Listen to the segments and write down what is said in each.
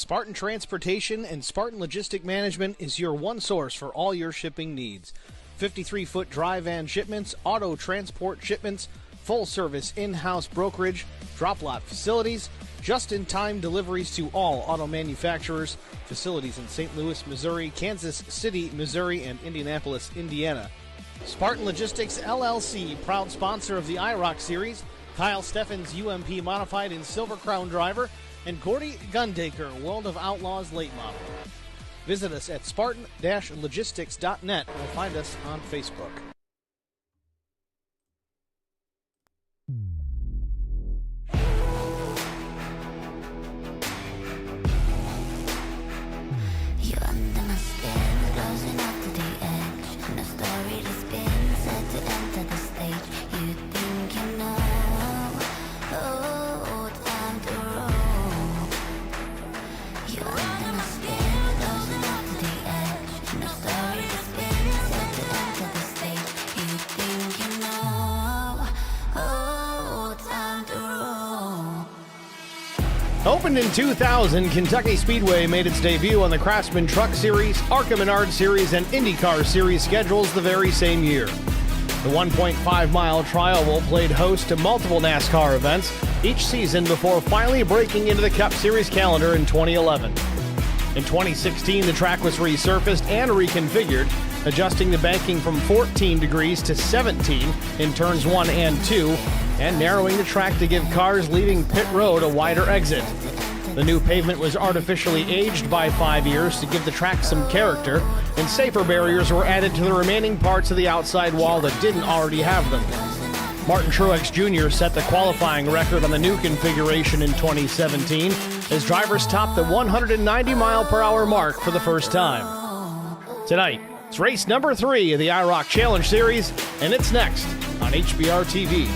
Spartan Transportation and Spartan Logistic Management is your one source for all your shipping needs. 53-foot dry van shipments, auto transport shipments, full-service in-house brokerage, drop-lot facilities, just-in-time deliveries to all auto manufacturers, facilities in St. Louis, Missouri, Kansas City, Missouri, and Indianapolis, Indiana. Spartan Logistics, LLC, proud sponsor of the IROC Series, Kyle Steffens UMP Modified and Silver Crown Driver, and Gordy Gundaker, World of Outlaws Late Model. Visit us at spartan-logistics.net or find us on Facebook. You're under my skin, closing up to the edge. No story to spin, set to enter the stage. You think you know, oh, time to roll. You're under my skin, closing up to the edge. No story to spin, set to enter the stage. You think you know, oh, time to roll. Opened in 2000, Kentucky Speedway made its debut on the Craftsman Truck Series, ARCA Menard Series, and IndyCar Series schedules the very same year. The 1.5-mile trial will played host to multiple NASCAR events each season before finally breaking into the Cup Series calendar in 2011. In 2016, the track was resurfaced and reconfigured, adjusting the banking from 14 degrees to 17 in turns 1 and 2, and narrowing the track to give cars leaving pit road a wider exit. The new pavement was artificially aged by 5 years to give the track some character, and safer barriers were added to the remaining parts of the outside wall that didn't already have them. Martin Truex Jr. set the qualifying record on the new configuration in 2017 as drivers topped the 190-mile-per-hour mark for the first time. Tonight, it's race number 3 of the IROC Challenge Series, and it's next on HBR TV.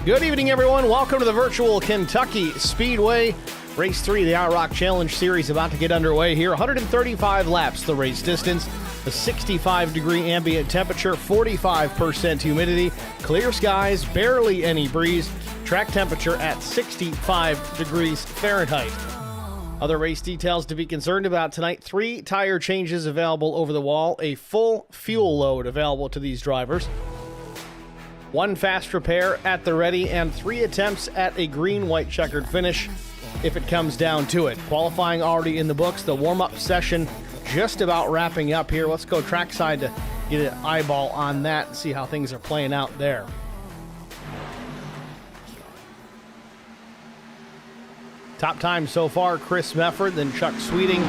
Good evening, everyone. Welcome to the virtual Kentucky Speedway. Race 3 of the IROC Challenge Series about to get underway here. 135 laps the race distance, a 65-degree ambient temperature, 45% humidity, clear skies, barely any breeze, track temperature at 65 degrees Fahrenheit. Other race details to be concerned about tonight: 3 tire changes available over the wall, a full fuel load available to these drivers, 1 fast repair at the ready, and 3 attempts at a green-white checkered finish if it comes down to it. Qualifying already in the books, the warm-up session just about wrapping up here. Let's go trackside to get an eyeball on that and see how things are playing out there. Top time so far, Chris Mefford, then Chuck Sweeting.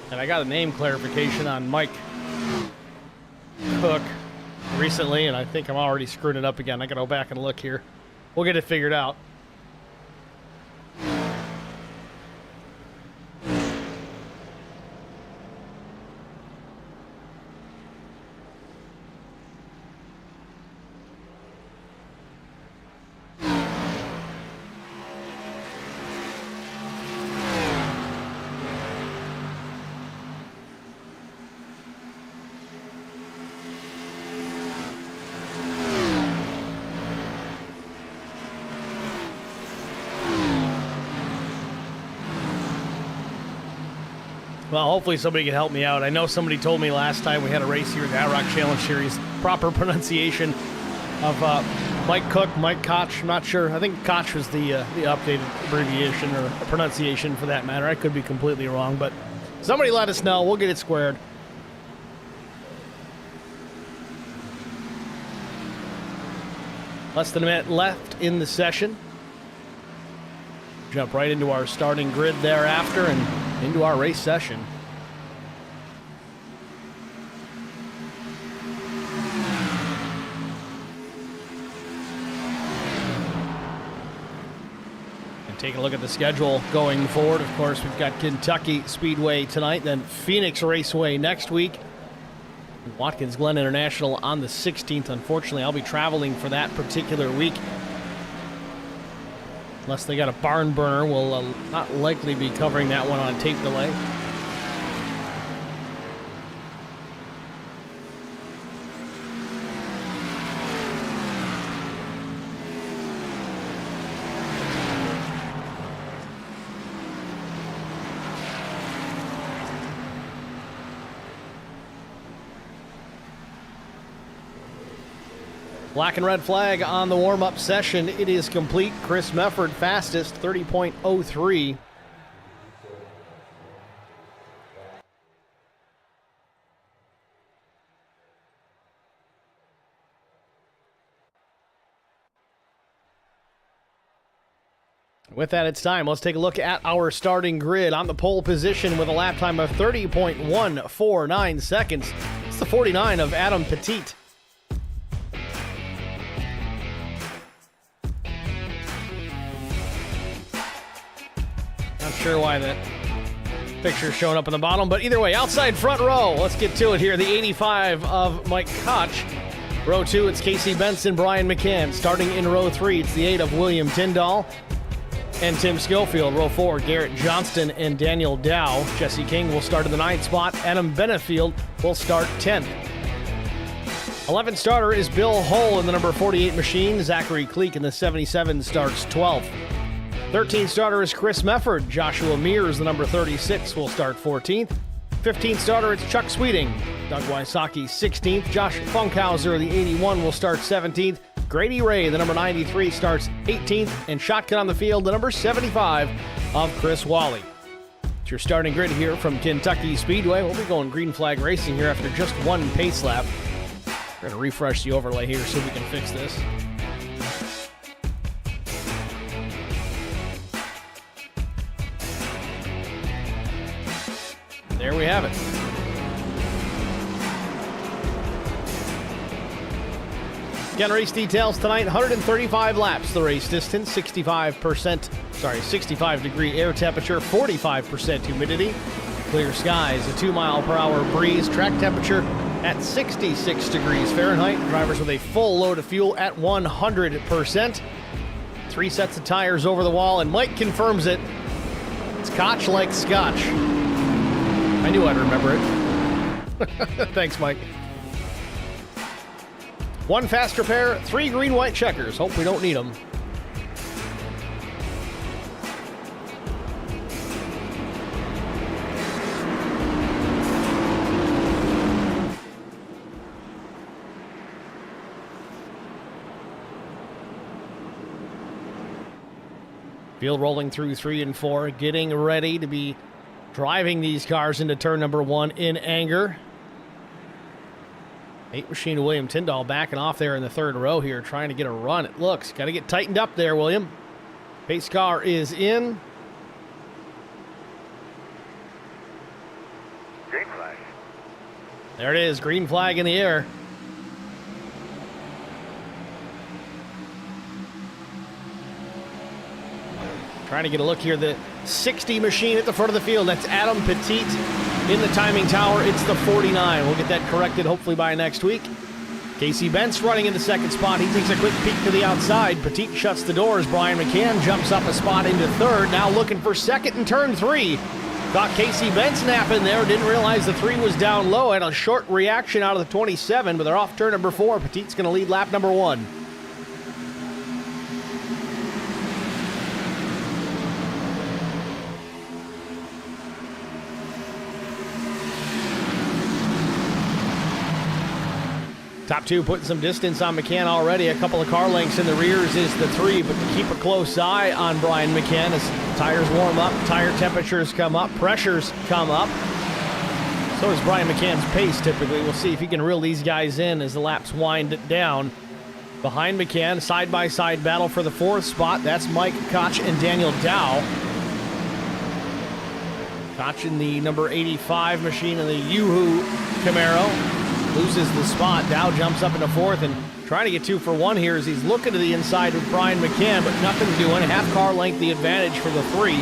And I got a name clarification on Mike Cook recently, and I think I'm already screwing it up again. I gotta go back and look here. We'll get it figured out. Well, hopefully somebody can help me out. I know somebody told me last time we had a race here in the IROC Challenge Series, proper pronunciation of Mike Cook, Mike Koch. I'm not sure. I think Koch was the updated abbreviation or pronunciation for that matter. I could be completely wrong, but somebody let us know. We'll get it squared. Less than a minute left in the session. Jump right into our starting grid thereafter and into our race session. And taking a look at the schedule going forward, of course, we've got Kentucky Speedway tonight, then Phoenix Raceway next week. Watkins Glen International on the 16th. Unfortunately, I'll be traveling for that particular week. Unless they got a barn burner, we'll not likely be covering that one on tape delay. Black and red flag on the warm-up session. It is complete. Chris Mefford fastest, 30.03. With that, it's time. Let's take a look at our starting grid. On the pole position with a lap time of 30.149 seconds. It's the 49 of Adam Petit. Not sure why that picture's showing up in the bottom, but either way, outside front row. Let's get to it here. The 85 of Mike Koch. Row 2, it's Casey Benson, Brian McCann. Starting in row 3, it's the 8 of William Tyndall and Tim Schofield. Row 4, Garrett Johnston and Daniel Dow. Jesse King will start in the 9th spot. Adam Benefield will start 10th. 11th starter is Bill Hull in the number 48 machine. Zachary Cleek in the 77 starts 12th. 13th starter is Chris Mefford. Joshua Mears, the number 36, will start 14th. 15th starter, it's Chuck Sweeting. Doug Wysocki, 16th. Josh Funkhauser, the 81, will start 17th. Grady Ray, the number 93, starts 18th. And shotgun on the field, the number 75 of Chris Wally. It's your starting grid here from Kentucky Speedway. We'll be going green flag racing here after just one pace lap. We're going to refresh the overlay here so we can fix this. There we have it. Again, race details tonight, 135 laps. The race distance, 65 degree air temperature, 45% humidity. Clear skies, a 2-mile-per-hour breeze. Track temperature at 66 degrees Fahrenheit. Drivers with a full load of fuel at 100%. 3 sets of tires over the wall, and Mike confirms it. It's Koch like Scotch. I knew I'd remember it. Thanks, Mike. 1 faster pair, 3 green-white checkers. Hope we don't need them. Field rolling through 3 and 4, getting ready to be driving these cars into turn number 1 in anger. 8 machine William Tyndall backing off there in the 3rd row here, trying to get a run. It looks. Got to get tightened up there, William. Pace car is in. Green flag. There it is, green flag in the air. Trying to get a look here. The 60 machine at the front of the field. That's Adam Petit in the timing tower. It's the 49. We'll get that corrected hopefully by next week. Casey Bentz running in the 2nd spot. He takes a quick peek to the outside. Petit shuts the doors. Brian McCann jumps up a spot into 3rd. Now looking for 2nd in turn 3. Got Casey Bentz napping there. Didn't realize the 3 was down low. Had a short reaction out of the 27, but they're off turn number 4. Petit's going to lead lap number 1. Top 2 putting some distance on McCann already. A couple of car lengths in the rears is the 3, but keep a close eye on Brian McCann as tires warm up, tire temperatures come up, pressures come up. So is Brian McCann's pace typically. We'll see if he can reel these guys in as the laps wind down. Behind McCann, side-by-side battle for the 4th spot. That's Mike Koch and Daniel Dow. Koch in the number 85 machine in the Yoo-Hoo Camaro. Loses the spot. Dow jumps up into 4th and trying to get 2 for 1 here as he's looking to the inside with Brian McCann, but nothing doing. Half car length the advantage for the 3.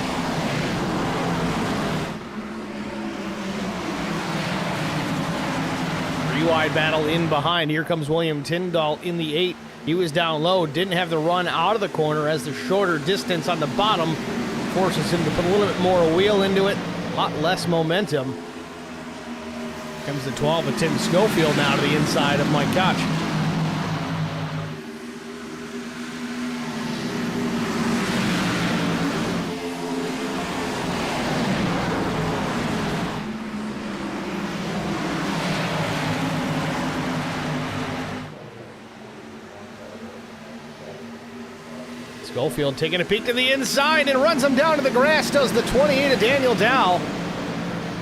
wide battle in behind. Here comes William Tyndall in the 8. He was down low, didn't have the run out of the corner as the shorter distance on the bottom forces him to put a little bit more wheel into it, a lot less momentum. Comes the 12 of Tim Schofield now to the inside of Mike Koch. Schofield taking a peek to the inside and runs him down to the grass, does the 28 of Daniel Dow.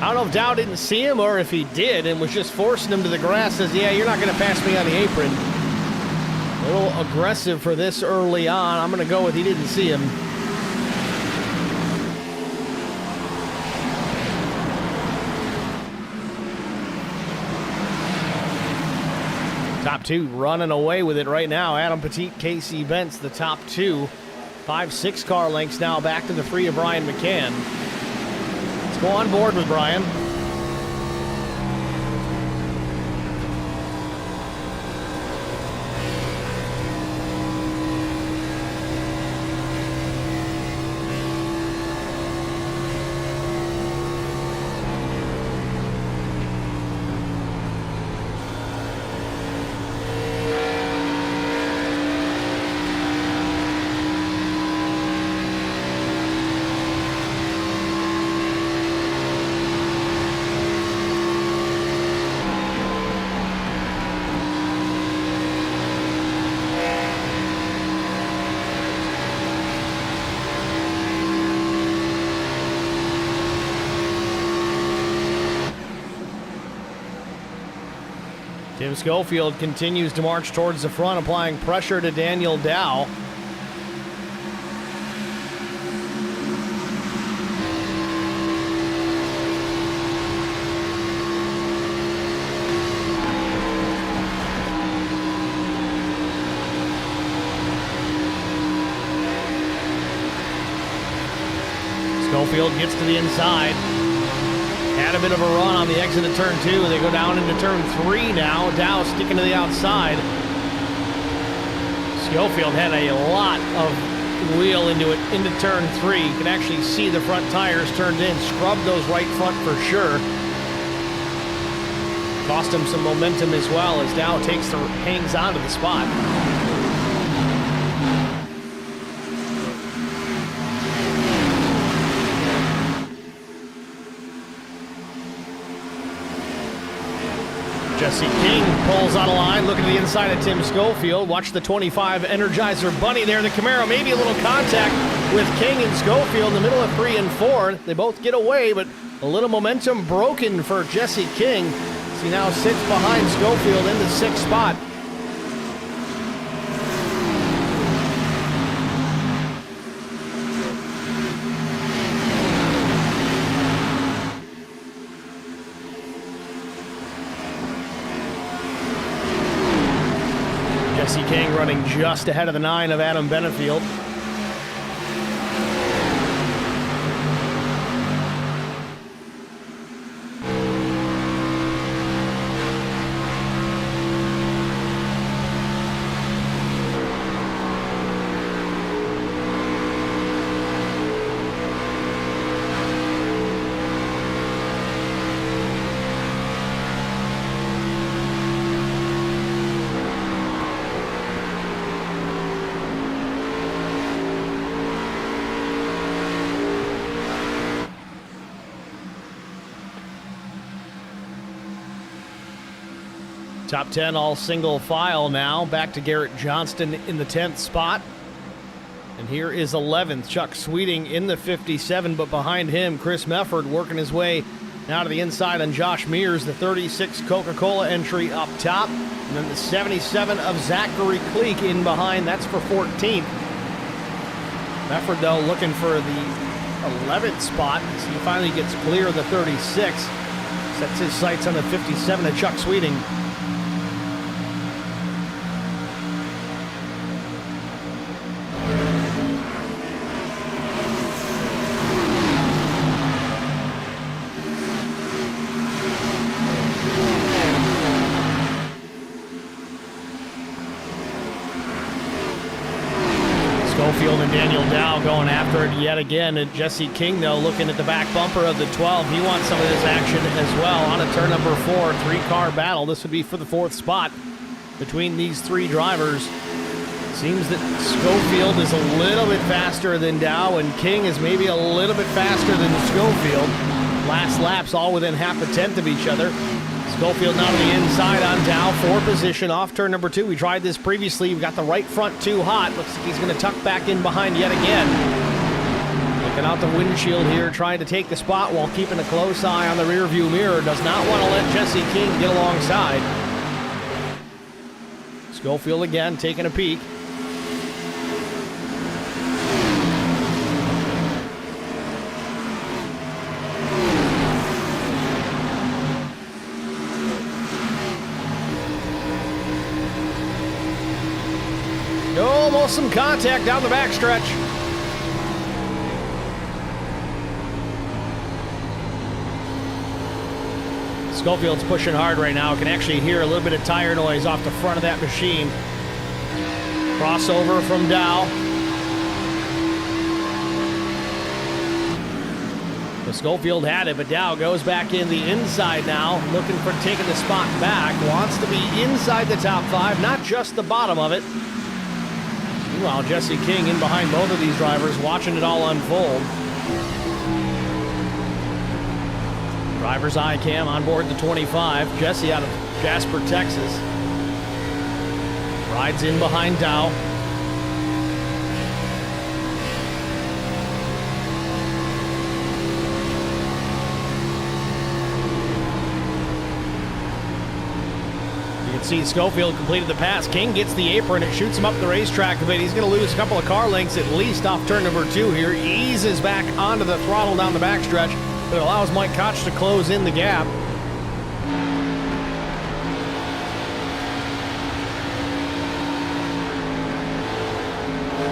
I don't know if Dow didn't see him or if he did and was just forcing him to the grass. Says, yeah, you're not going to pass me on the apron. A little aggressive for this early on. I'm going to go with he didn't see him. Top two running away with it right now. Adam Petit, Casey Bentz, the top two. 5-6 car lengths now back to the 3 of Brian McCann. Let's go on board with Brian. Tim Schofield continues to march towards the front, applying pressure to Daniel Dow. Schofield gets to the inside. Had a bit of a run on the exit of turn 2. They go down into turn 3 now. Dow sticking to the outside. Schofield had a lot of wheel into it, into turn 3. You can actually see the front tires turned in. Scrubbed those right front for sure. Cost him some momentum as well as Dow hangs on to the spot. Jesse King pulls out a line, looking to the inside of Tim Schofield. Watch the 25 Energizer Bunny there. The Camaro, maybe a little contact with King and Schofield in the middle of 3 and 4. They both get away, but a little momentum broken for Jesse King as he now sits behind Schofield in the 6th spot. Jesse King running just ahead of the 9 of Adam Benefield. Top 10 all single file now. Back to Garrett Johnston in the 10th spot. And here is 11th, Chuck Sweeting in the 57, but behind him, Chris Mefford working his way now to the inside on Josh Mears, the 36 Coca-Cola entry up top. And then the 77 of Zachary Cleek in behind. That's for 14th. Mefford, though, looking for the 11th spot as he finally gets clear of the 36. Sets his sights on the 57 of Chuck Sweeting. Schofield and Daniel Dow going after it yet again. And Jesse King, though, looking at the back bumper of the 12. He wants some of this action as well on a turn number 4, three-car battle. This would be for the 4th spot between these three drivers. Seems that Schofield is a little bit faster than Dow, and King is maybe a little bit faster than Schofield. Last laps all within half a tenth of each other. Schofield now to the inside on Dow, 4 position off turn number 2. We tried this previously. We've got the right front too hot. Looks like he's going to tuck back in behind yet again. Looking out the windshield here, trying to take the spot while keeping a close eye on the rearview mirror. Does not want to let Jesse King get alongside. Schofield again taking a peek. Almost some contact down the backstretch. Schofield's pushing hard right now. Can actually hear a little bit of tire noise off the front of that machine. Crossover from Dow. The Schofield had it, but Dow goes back in the inside now, looking for taking the spot back. Wants to be inside the top 5, not just the bottom of it. Meanwhile, Jesse King in behind both of these drivers, watching it all unfold. Driver's eye cam on board the 25. Jesse out of Jasper, Texas. Rides in behind Dow. See, Schofield completed the pass. King gets the apron. It shoots him up the racetrack a bit. He's going to lose a couple of car lengths at least off turn number 2 here. Eases back onto the throttle down the backstretch, but it allows Mike Koch to close in the gap.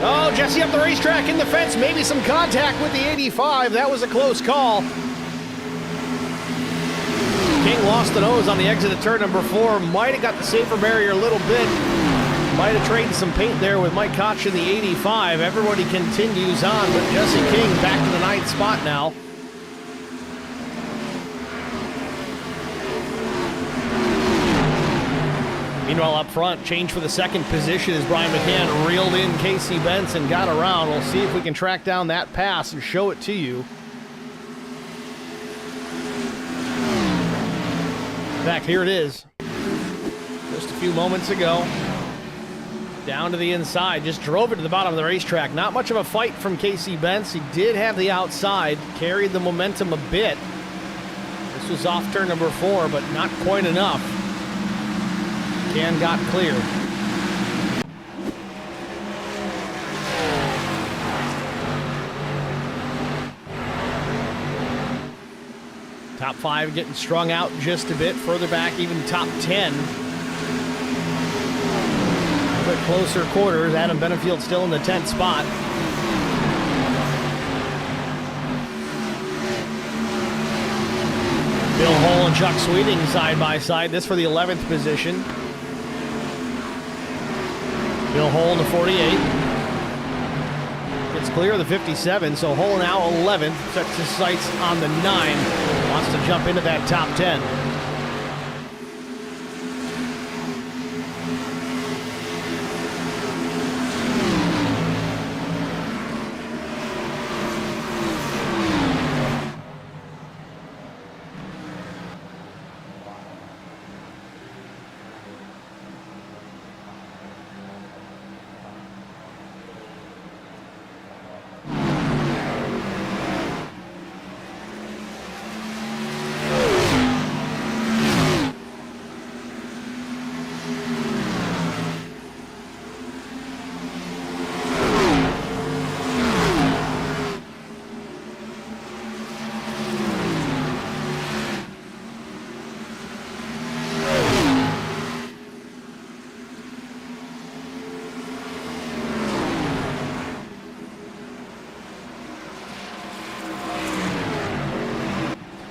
Oh, Jesse up the racetrack in the fence. Maybe some contact with the 85. That was a close call. King lost the nose on the exit of turn number 4. Might have got the safer barrier a little bit. Might have traded some paint there with Mike Koch in the 85. Everybody continues on, but Jesse King back to the 9th spot now. Meanwhile, up front, change for the 2nd position as Brian McCann reeled in Casey Benson, got around. We'll see if we can track down that pass and show it to you. In fact, here it is. Just a few moments ago. Down to the inside. Just drove it to the bottom of the racetrack. Not much of a fight from Casey Benz. He did have the outside. Carried the momentum a bit. This was off turn number 4, but not quite enough. Can got clear. Top 5 getting strung out just a bit. Further back, even top 10. A bit closer quarters. Adam Benefield still in the 10th spot. Bill Hull and Chuck Sweeting side by side. This for the 11th position. Bill Hull in the 48. It's clear of the 57, so Hull now 11th. Sets his sights on the 9. Wants to jump into that top 10.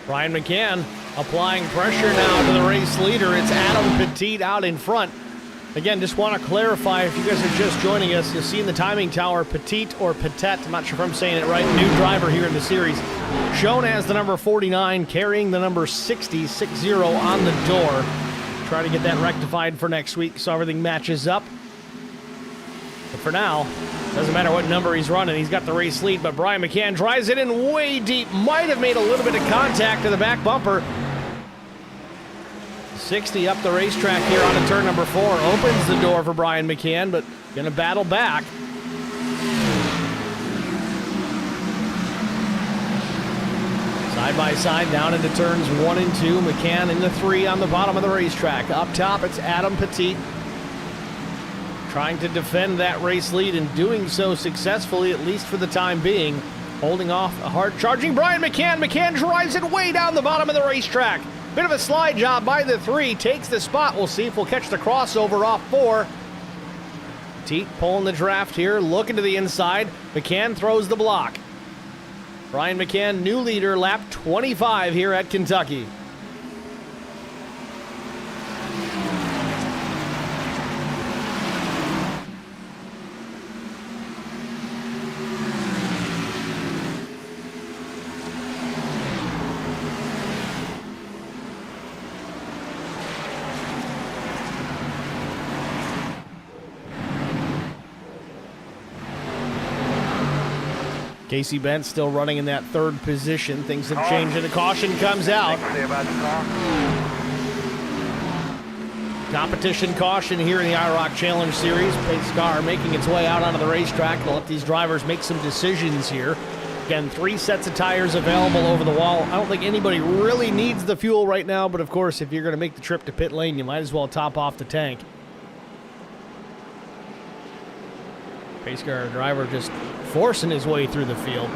Brian McCann applying pressure now to the race leader. It's Adam Petit out in front. Again, just want to clarify, if you guys are just joining us, you'll see in the timing tower, Petite or Petite, I'm not sure if I'm saying it right, new driver here in the series, shown as the number 49, carrying the number 60 on the door. Try to get that rectified for next week so everything matches up. But for now, doesn't matter what number he's running, he's got the race lead, but Brian McCann drives it in way deep, might have made a little bit of contact to the back bumper. 60 up the racetrack here on turn number 4. Opens the door for Brian McCann, but going to battle back. Side by side down into turns 1 and 2. McCann into 3 on the bottom of the racetrack. Up top, it's Adam Petite trying to defend that race lead and doing so successfully, at least for the time being. Holding off a hard-charging Brian McCann. McCann drives it way down the bottom of the racetrack. Bit of a slide job by the 3, takes the spot. We'll see if we'll catch the crossover off 4. Petite pulling the draft here, looking to the inside. McCann throws the block. Brian McCann, new leader, lap 25 here at Kentucky. Casey Bent still running in that 3rd position. Things have changed and the caution comes out. Competition caution here in the IROC Challenge Series. Pace car making its way out onto the racetrack to let these drivers make some decisions here. Again, 3 sets of tires available over the wall. I don't think anybody really needs the fuel right now, but of course, if you're going to make the trip to pit lane, you might as well top off the tank. Pace car driver just forcing his way through the field.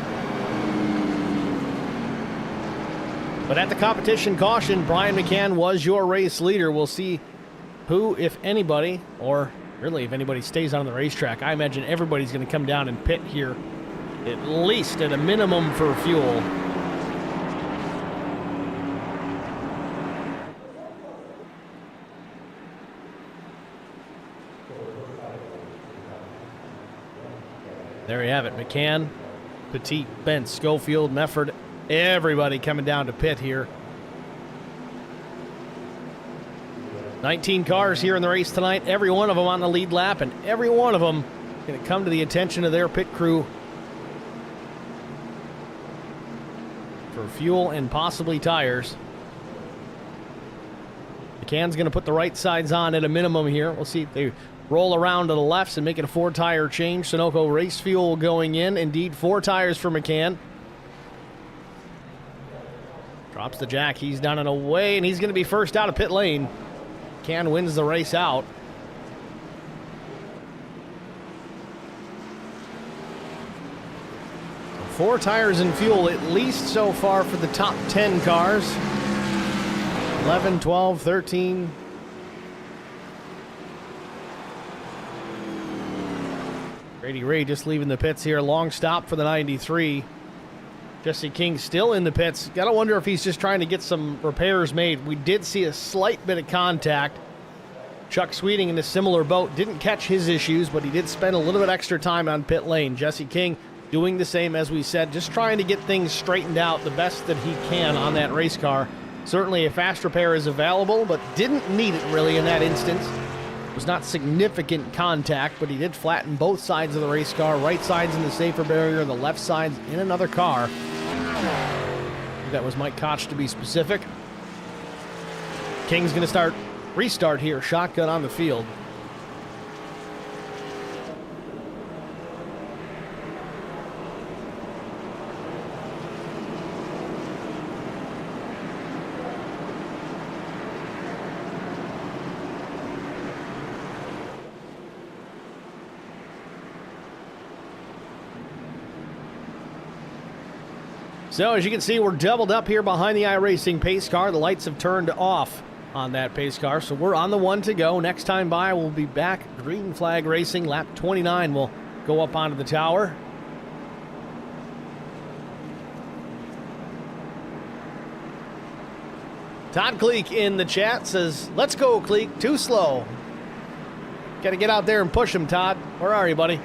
But at the competition caution, Brian McCann was your race leader. We'll see who, if anybody, or really if anybody stays on the racetrack. I imagine everybody's going to come down and pit here, at least at a minimum for fuel. There you have it. McCann, Petite, Bent, Schofield, Mefford, everybody coming down to pit here. 19 cars here in the race tonight, every one of them on the lead lap, and every one of them going to come to the attention of their pit crew for fuel and possibly tires. McCann's going to put the right sides on at a minimum here. We'll see if they roll around to the lefts and make it a 4-tire change. Sunoco race fuel going in. Indeed, 4 tires for McCann. Drops the jack. He's down and away, and he's going to be first out of pit lane. McCann wins the race out. So 4 tires and fuel, at least so far for the top 10 cars. 11, 12, 13. Grady Ray just leaving the pits here. Long stop for the 93. Jesse King still in the pits. Got to wonder if he's just trying to get some repairs made. We did see a slight bit of contact. Chuck Sweeting in a similar boat. Didn't catch his issues, but he did spend a little bit extra time on pit lane. Jesse King doing the same, as we said, just trying to get things straightened out the best that he can on that race car. Certainly a fast repair is available, but didn't need it really in that instance. It was not significant contact, but he did flatten both sides of the race car. Right side's in the safer barrier, the left side's in another car. That was Mike Koch to be specific. King's going to restart here. Shotgun on the field. So as you can see, we're doubled up here behind the iRacing pace car. The lights have turned off on that pace car, so we're on the 1 to go. Next time by, we'll be back. Green flag racing, lap 29 will go up onto the tower. Todd Cleek in the chat says, "Let's go, Cleek, too slow." Got to get out there and push him, Todd. Where are you, buddy?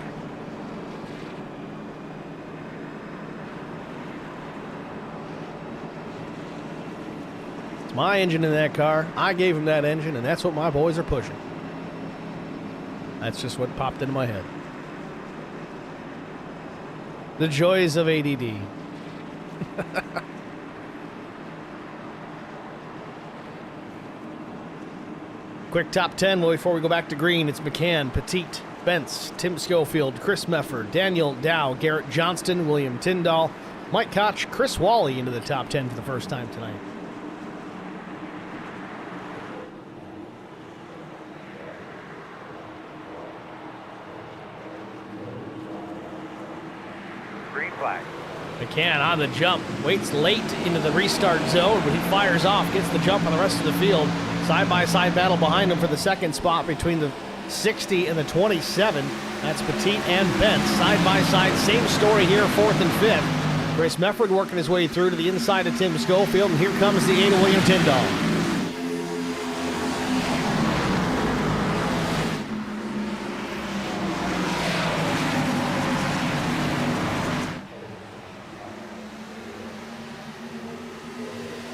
It's my engine in that car. I gave him that engine, and that's what my boys are pushing. That's just what popped into my head. The joys of ADD. Quick top 10 before we go back to green. It's McCann, Petit, Bentz, Tim Schofield, Chris Mefford, Daniel Dow, Garrett Johnston, William Tyndall, Mike Koch, Chris Wally into the top 10 for the first time tonight. Green flag. McCann on the jump, waits late into the restart zone, but he fires off, gets the jump on the rest of the field. Side-by-side battle behind him for the second spot between the 60 and the 27. That's Petit and Bentz. Side-by-side, same story here, fourth and fifth. Chris Mefford working his way through to the inside of Tim Schofield, and here comes the 8 of William Tyndall.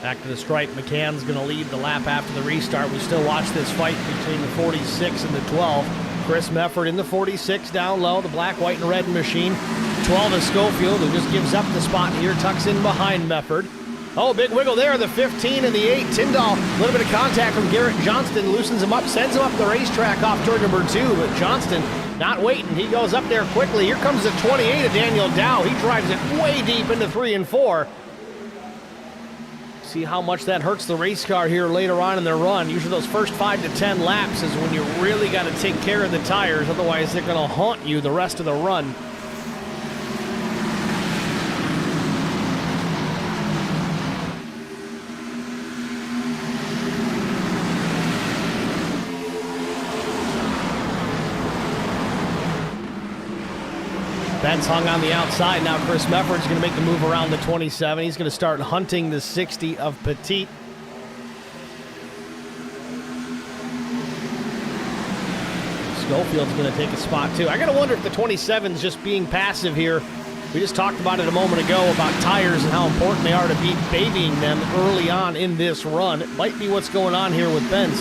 Back to the stripe, McCann's going to lead the lap after the restart. We still watch this fight between the 46 and the 12. Chris Mefford in the 46 down low, the black, white, and red machine. 12 is Schofield, who just gives up the spot here, tucks in behind Mefford. Oh, big wiggle there, the 15 and the 8. Tyndall, a little bit of contact from Garrett Johnston, loosens him up, sends him up the racetrack off turn number 2, but Johnston not waiting. He goes up there quickly. Here comes the 28 of Daniel Dow. He drives it way deep into 3 and 4. See how much that hurts the race car here later on in their run. Usually those first 5 to 10 laps is when you really got to take care of the tires. Otherwise, they're going to haunt you the rest of the run. Bentz hung on the outside. Now Chris Mefford's going to make the move around the 27. He's going to start hunting the 60 of Petit. Schofield's going to take a spot too. I got to wonder if the 27's just being passive here. We just talked about it a moment ago about tires and how important they are to be babying them early on in this run. It might be what's going on here with Bentz.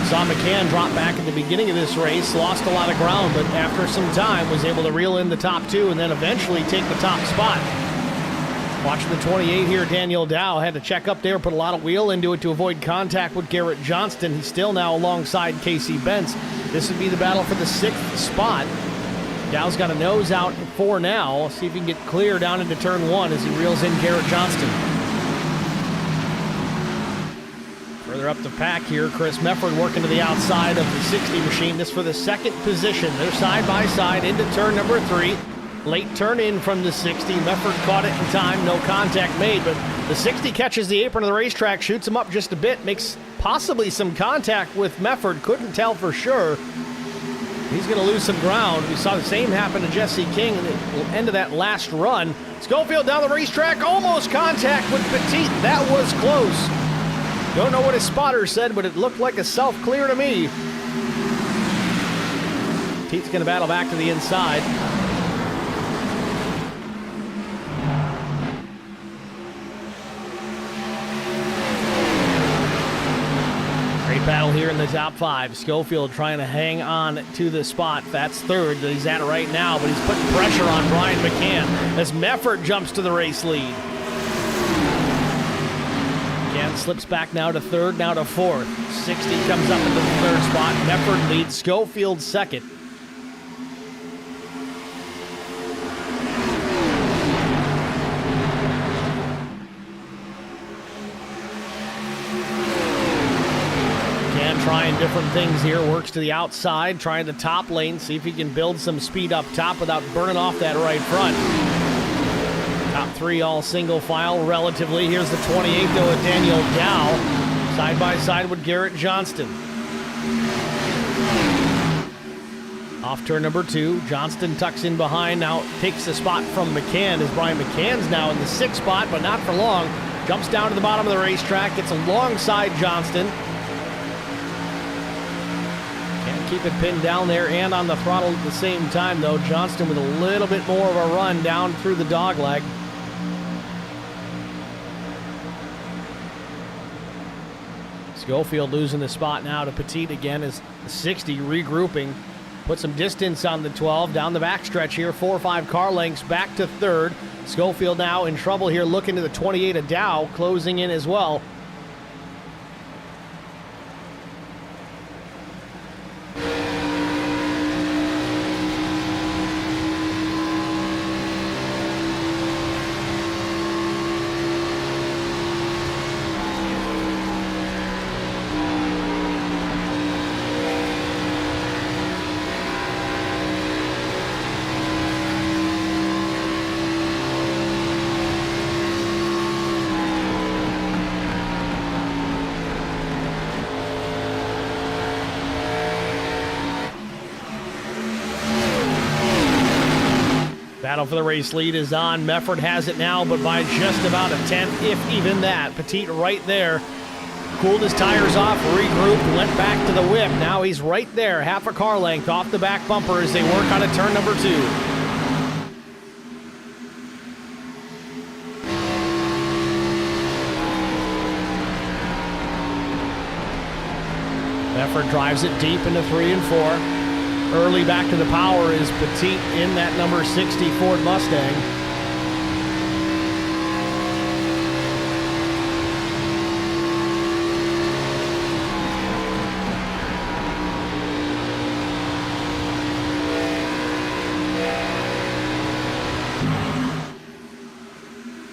Saw McCann drop back at the beginning of this race, lost a lot of ground, but after some time was able to reel in the top 2 and then eventually take the top spot. Watching the 28 here, Daniel Dow had to check up there, put a lot of wheel into it to avoid contact with Garrett Johnston. He's still now alongside Casey Bentz. This would be the battle for the 6th spot. Dow's got a nose out for now. See if he can get clear down into turn 1 as he reels in Garrett Johnston. Further up the pack here, Chris Mefford working to the outside of the 60 machine. This for the second position. They're side by side into turn number 3. Late turn in from the 60. Mefford caught it in time. No contact made, but the 60 catches the apron of the racetrack, shoots him up just a bit, makes possibly some contact with Mefford. Couldn't tell for sure. He's going to lose some ground. We saw the same happen to Jesse King at the end of that last run. Schofield down the racetrack, almost contact with Petit. That was close. Don't know what his spotter said, but it looked like a self-clear to me. Petit's going to battle back to the inside. Great battle here in the top 5. Schofield trying to hang on to the spot. That's third that he's at right now, but he's putting pressure on Brian McCann as Mefford jumps to the race lead. McCann slips back now to third, now to fourth. 60 comes up into the third spot. Mefford leads Schofield second. McCann trying different things here. Works to the outside, trying the top lane, see if he can build some speed up top without burning off that right front. Top 3 all single file relatively. Here's the 28 though with Daniel Dow. Side by side with Garrett Johnston. Off turn number 2. Johnston tucks in behind. Now takes the spot from McCann as Brian McCann's now in the 6th spot, but not for long. Jumps down to the bottom of the racetrack. Gets alongside Johnston. keep it pinned down there and on the throttle at the same time, though. Johnston with a little bit more of a run down through the dogleg. Schofield losing the spot now to Petit again as the 60 regrouping. Put some distance on the 12 down the backstretch here. 4 or 5 car lengths back to third. Schofield now in trouble here, looking to the 28 of Dow, closing in as well. Battle for the race lead is on. Mefford has it now, but by just about a tenth, if even that. Petit right there. Cooled his tires off, regrouped, went back to the whip. Now he's right there, half a car length off the back bumper as they work on a turn number 2. Mefford drives it deep into 3 and 4. Early back to the power is Petit in that number 60 Ford Mustang.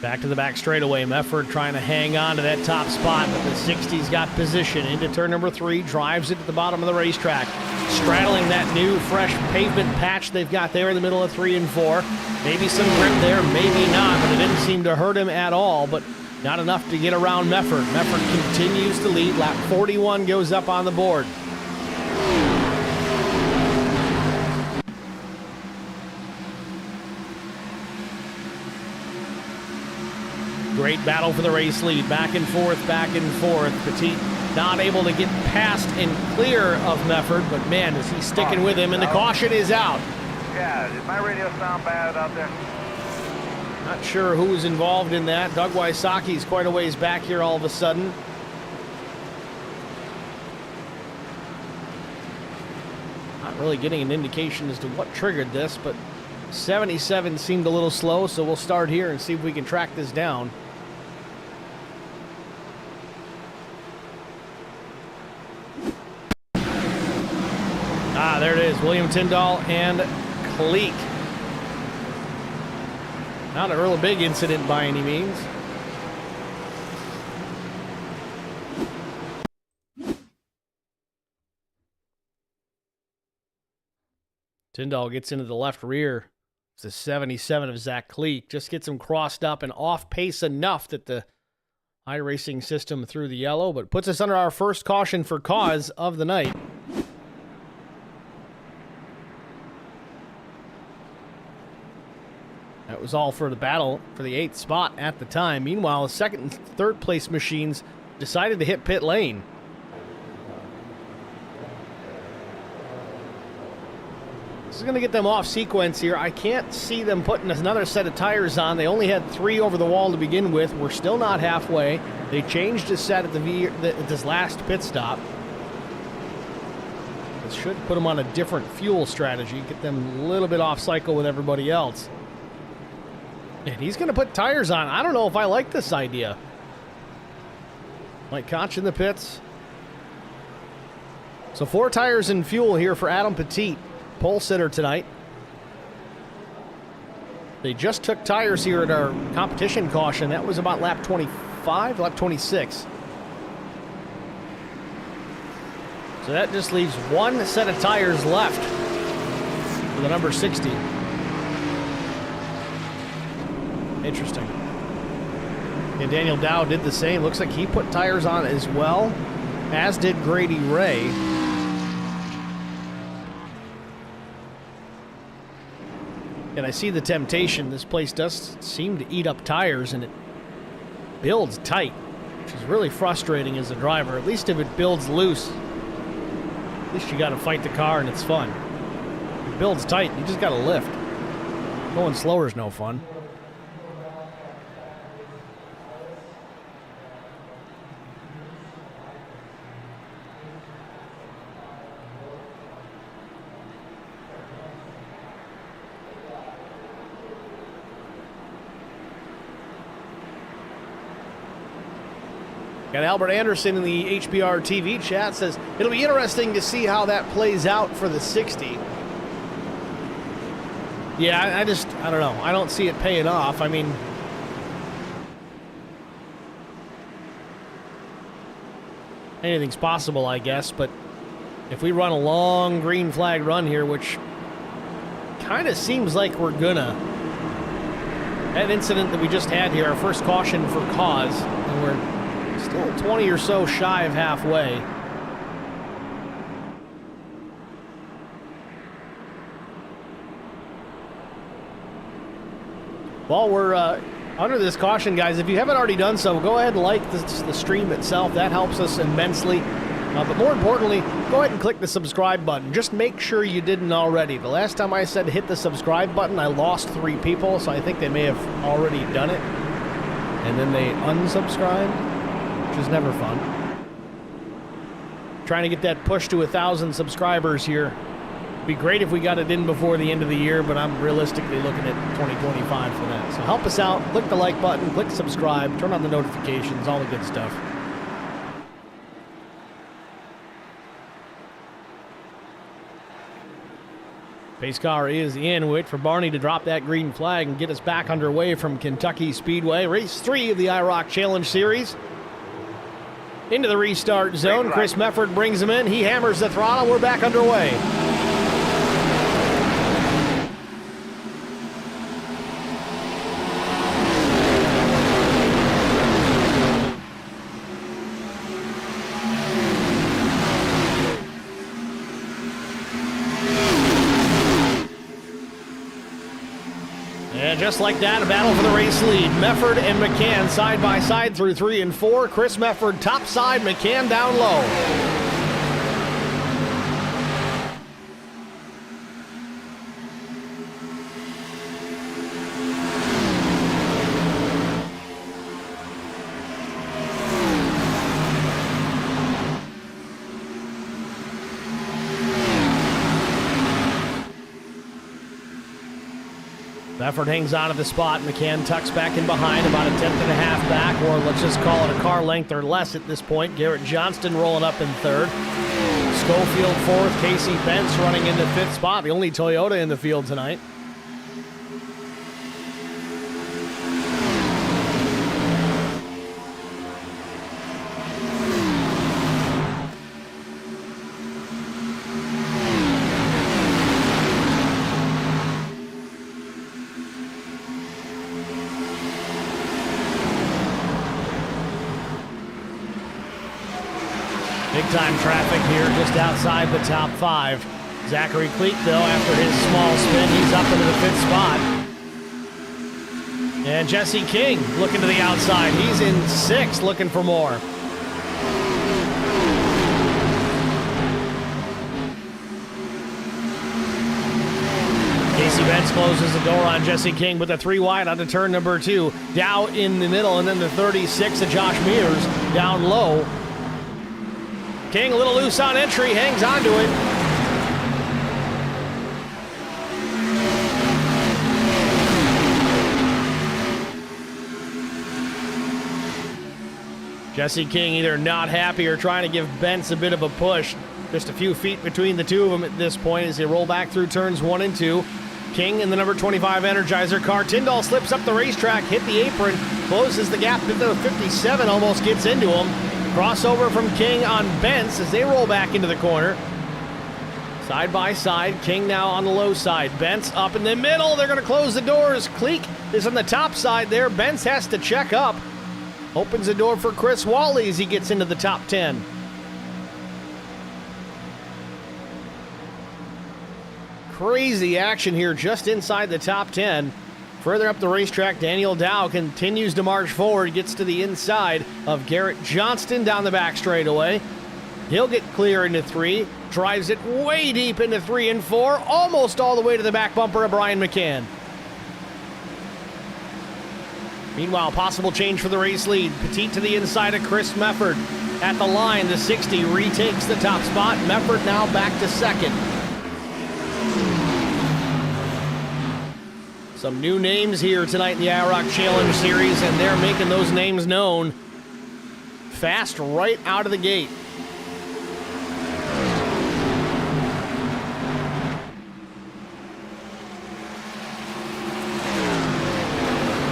Back to the back straightaway. Mefford trying to hang on to that top spot, but the 60's got position into turn number 3, drives it to the bottom of the racetrack. Straddling that new, fresh pavement patch they've got there in the middle of 3 and 4. Maybe some grip there, maybe not, but it didn't seem to hurt him at all, but not enough to get around Mefford. Mefford continues to lead. Lap 41 goes up on the board. Great battle for the race lead. Back and forth, back and forth. Petit not able to get past and clear of Mefford, but man, is he sticking with him, and the caution is out. Yeah, did my radio sound bad out there? Not sure who was involved in that. Doug Wysocki's quite a ways back here all of a sudden. Not really getting an indication as to what triggered this, but 77 seemed a little slow, so we'll start here and see if we can track this down. There it is, William Tyndall and Cleek. Not a real big incident by any means. Tyndall gets into the left rear. It's the 77 of Zach Cleek. Just gets him crossed up and off pace enough that the iRacing system threw the yellow, but puts us under our first caution for cause of the night. That was all for the battle for the 8th spot at the time. Meanwhile, the second and third place machines decided to hit pit lane. This is going to get them off sequence here. I can't see them putting another set of tires on. They only had 3 over the wall to begin with. We're still not halfway. They changed a set at this last pit stop. This should put them on a different fuel strategy, get them a little bit off cycle with everybody else. And he's going to put tires on. I don't know if I like this idea. Mike Koch in the pits. So 4 tires and fuel here for Adam Petit, pole sitter tonight. They just took tires here at our competition caution. That was about lap 25, lap 26. So that just leaves 1 set of tires left for the number 60. Interesting. And Daniel Dow did the same. Looks like he put tires on as well, as did Grady Ray. And I see the temptation. This place does seem to eat up tires, and it builds tight, which is really frustrating as a driver, at least if it builds loose. At least you got to fight the car and it's fun. It builds tight. You just got to lift. Going slower is no fun. Got Albert Anderson in the HBR TV chat, says, it'll be interesting to see how that plays out for the 60. Yeah, I don't know. I don't see it paying off. I mean, anything's possible, I guess, but if we run a long green flag run here, which kind of seems like we're gonna, that incident that we just had here, our first caution for cause, and we're still 20 or so shy of halfway. While we're under this caution, guys, if you haven't already done so, go ahead and like the stream itself. That helps us immensely. But more importantly, go ahead and click the subscribe button. Just make sure you didn't already. The last time I said hit the subscribe button, I lost 3 people, so I think they may have already done it. And then they unsubscribed. Which is never fun. Trying to get that push to 1,000 subscribers here. Be great if we got it in before the end of the year, but I'm realistically looking at 2025 for that. So help us out. Click the like button, click subscribe, turn on the notifications, all the good stuff. Pace car is in. Wait for Barney to drop that green flag and get us back underway from Kentucky Speedway. Race 3 of the IROC Challenge Series. Into the restart zone. Chris Mefford brings him in. He hammers the throttle. We're back underway. And just like that, a battle for the race lead. Mefford and McCann side by side through 3 and 4. Chris Mefford top side, McCann down low. Mefford hangs on to the spot. McCann tucks back in behind, about a 10th and a half back, or let's just call it a car length or less at this point. Garrett Johnston rolling up in 3rd. Schofield 4th. Casey Bentz running into 5th spot. The only Toyota in the field tonight. Big-time traffic here just outside the top 5. Zachary Cleek, though, after his small spin, he's up into the 5th spot. And Jesse King looking to the outside. He's in 6th, looking for more. Casey Bentz closes the door on Jesse King with a 3 wide onto turn number 2. Dow in the middle, and then the 36 of Josh Mears down low. King a little loose on entry, hangs on to it. Jesse King either not happy or trying to give Bentz a bit of a push. Just a few feet between the two of them at this point as they roll back through turns 1 and 2. King in the number 25 Energizer car. Tyndall slips up the racetrack, hit the apron, closes the gap to the 57, almost gets into him. Crossover from King on Bentz as they roll back into the corner. Side by side, King now on the low side. Bentz up in the middle. They're going to close the doors. Cleek is on the top side there. Bentz has to check up. Opens the door for Chris Wally as he gets into the top 10. Crazy action here just inside the top 10. Further up the racetrack, Daniel Dow continues to march forward, gets to the inside of Garrett Johnston down the back straightaway. He'll get clear into 3, drives it way deep into 3 and 4, almost all the way to the back bumper of Brian McCann. Meanwhile, possible change for the race lead. Petit to the inside of Chris Mefford. At the line, the 60 retakes the top spot. Mefford now back to second. Some new names here tonight in the IROC Challenge Series, and they're making those names known fast right out of the gate.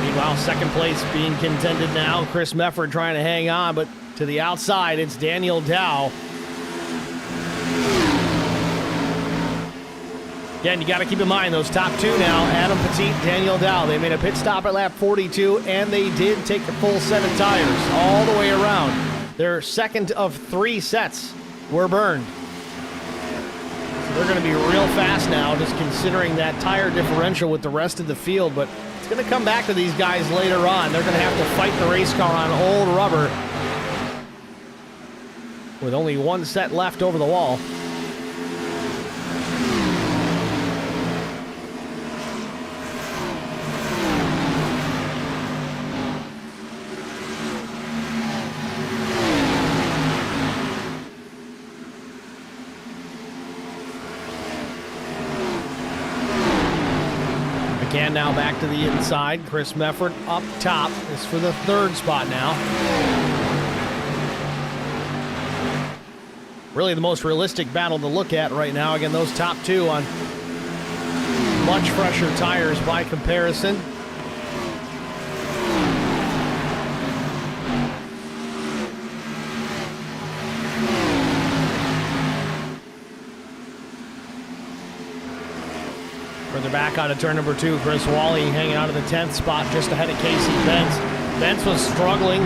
Meanwhile, second place being contended now. Chris Mefford trying to hang on, but to the outside, it's Daniel Dow. Again, you got to keep in mind those top 2 now, Adam Petit, Daniel Dow. They made a pit stop at lap 42, and they did take a full set of tires all the way around. Their second of 3 sets were burned. So they're going to be real fast now, just considering that tire differential with the rest of the field, but it's going to come back to these guys later on. They're going to have to fight the race car on old rubber with only 1 set left over the wall. McCann now back to the inside. Chris Mefford up top. This for the 3rd spot now. Really the most realistic battle to look at right now. Again, those top 2 on much fresher tires by comparison. Further back out of turn number 2, Chris Wally hanging out of the 10th spot just ahead of Casey Bentz. Bentz was struggling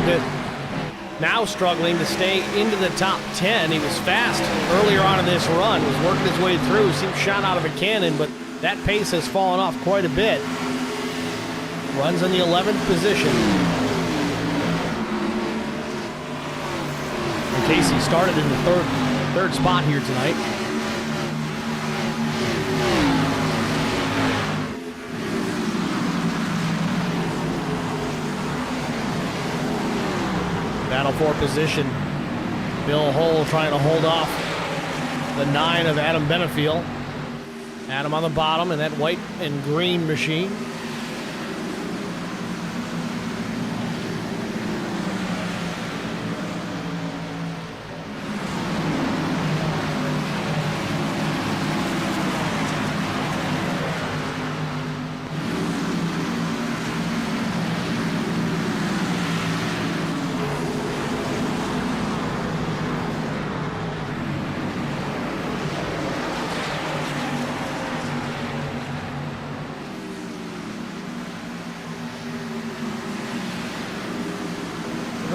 to stay into the top 10. He was fast earlier on in this run, was working his way through, seemed shot out of a cannon, but that pace has fallen off quite a bit. Runs in the 11th position. And Casey started in the third spot here tonight. Battle for position. Bill Hull trying to hold off the 9 of Adam Benefiel. Adam on the bottom in that white and green machine.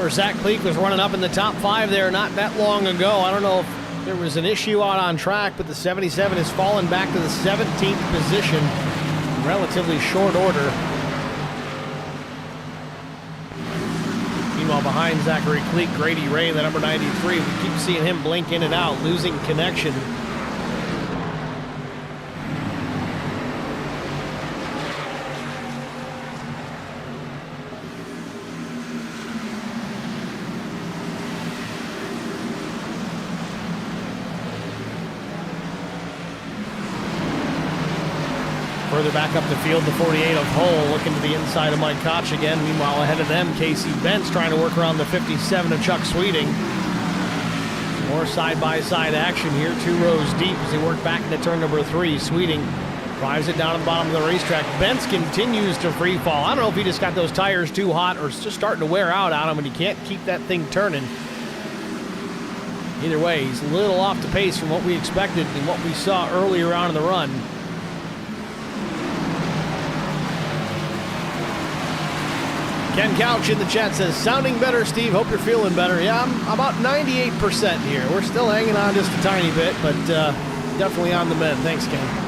Zach Cleek was running up in the top 5 there not that long ago. I don't know if there was an issue out on track, but the 77 has fallen back to the 17th position in relatively short order. Meanwhile, behind Zachary Cleek, Grady Ray, the number 93, we keep seeing him blink in and out, losing connection. Further back up the field, the 48 of Hull looking to the inside of Mike Koch again. Meanwhile, ahead of them, Casey Bentz trying to work around the 57 of Chuck Sweeting. More side-by-side action here, 2 rows deep as they work back into turn number 3. Sweeting drives it down to the bottom of the racetrack. Bentz continues to free fall. I don't know if he just got those tires too hot or it's just starting to wear out on him and he can't keep that thing turning. Either way, he's a little off the pace from what we expected and what we saw earlier on in the run. Ken Couch in the chat says, sounding better, Steve. Hope you're feeling better. Yeah, I'm about 98% here. We're still hanging on just a tiny bit, but definitely on the mend. Thanks, Ken.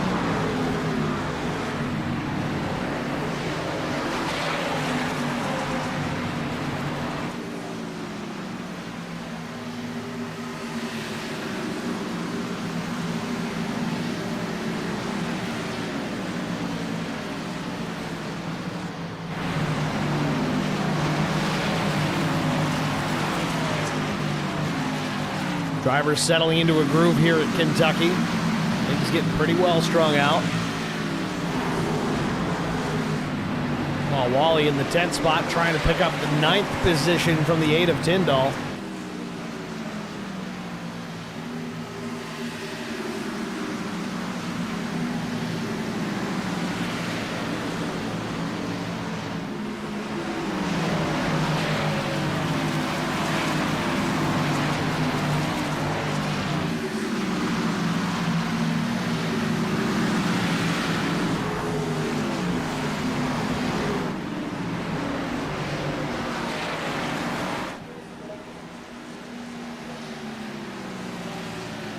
Drivers settling into a groove here at Kentucky. Things getting pretty well strung out. While Wally in the 10th spot trying to pick up the 9th position from the 8 of Tyndall.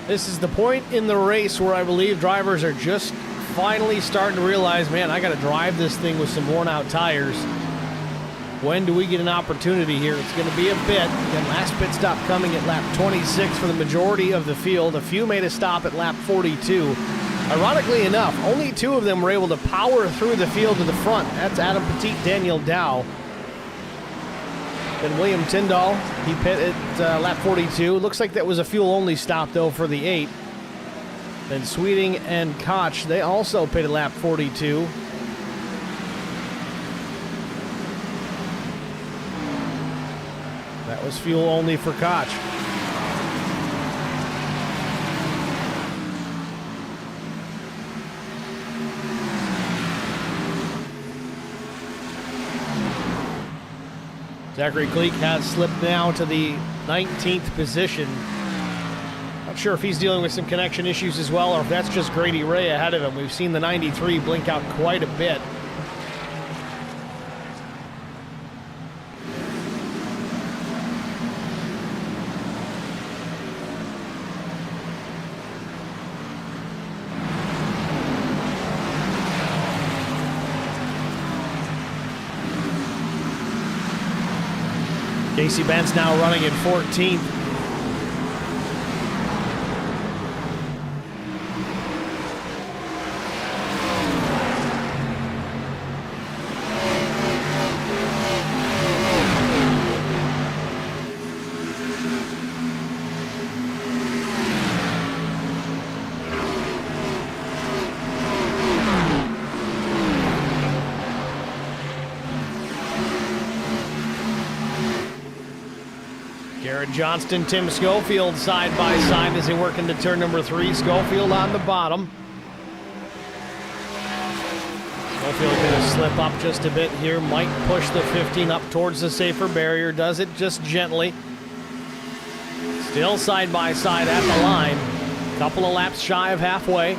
This is the point in the race where I believe drivers are just finally starting to realize, man, I got to drive this thing with some worn out tires. When do we get an opportunity here? It's going to be a bit. Again, last pit stop coming at lap 26 for the majority of the field. A few made a stop at lap 42. Ironically enough, only 2 of them were able to power through the field to the front. That's Adam Petit, Daniel Dow. Then William Tyndall, he pit at lap 42. Looks like that was a fuel-only stop, though, for the 8. Then Sweeting and Koch, they also pit at lap 42. That was fuel-only for Koch. Zachary Cleek has slipped now to the 19th position. Not sure if he's dealing with some connection issues as well, or if that's just Grady Ray ahead of him. We've seen the 93 blink out quite a bit. Casey Benz now running in 14th. Garrett Johnston, Tim Schofield side by side as they work into turn number 3. Schofield on the bottom. Schofield going to slip up just a bit here. Might push the 15 up towards the safer barrier. Does it just gently. Still side by side at the line. Couple of laps shy of halfway.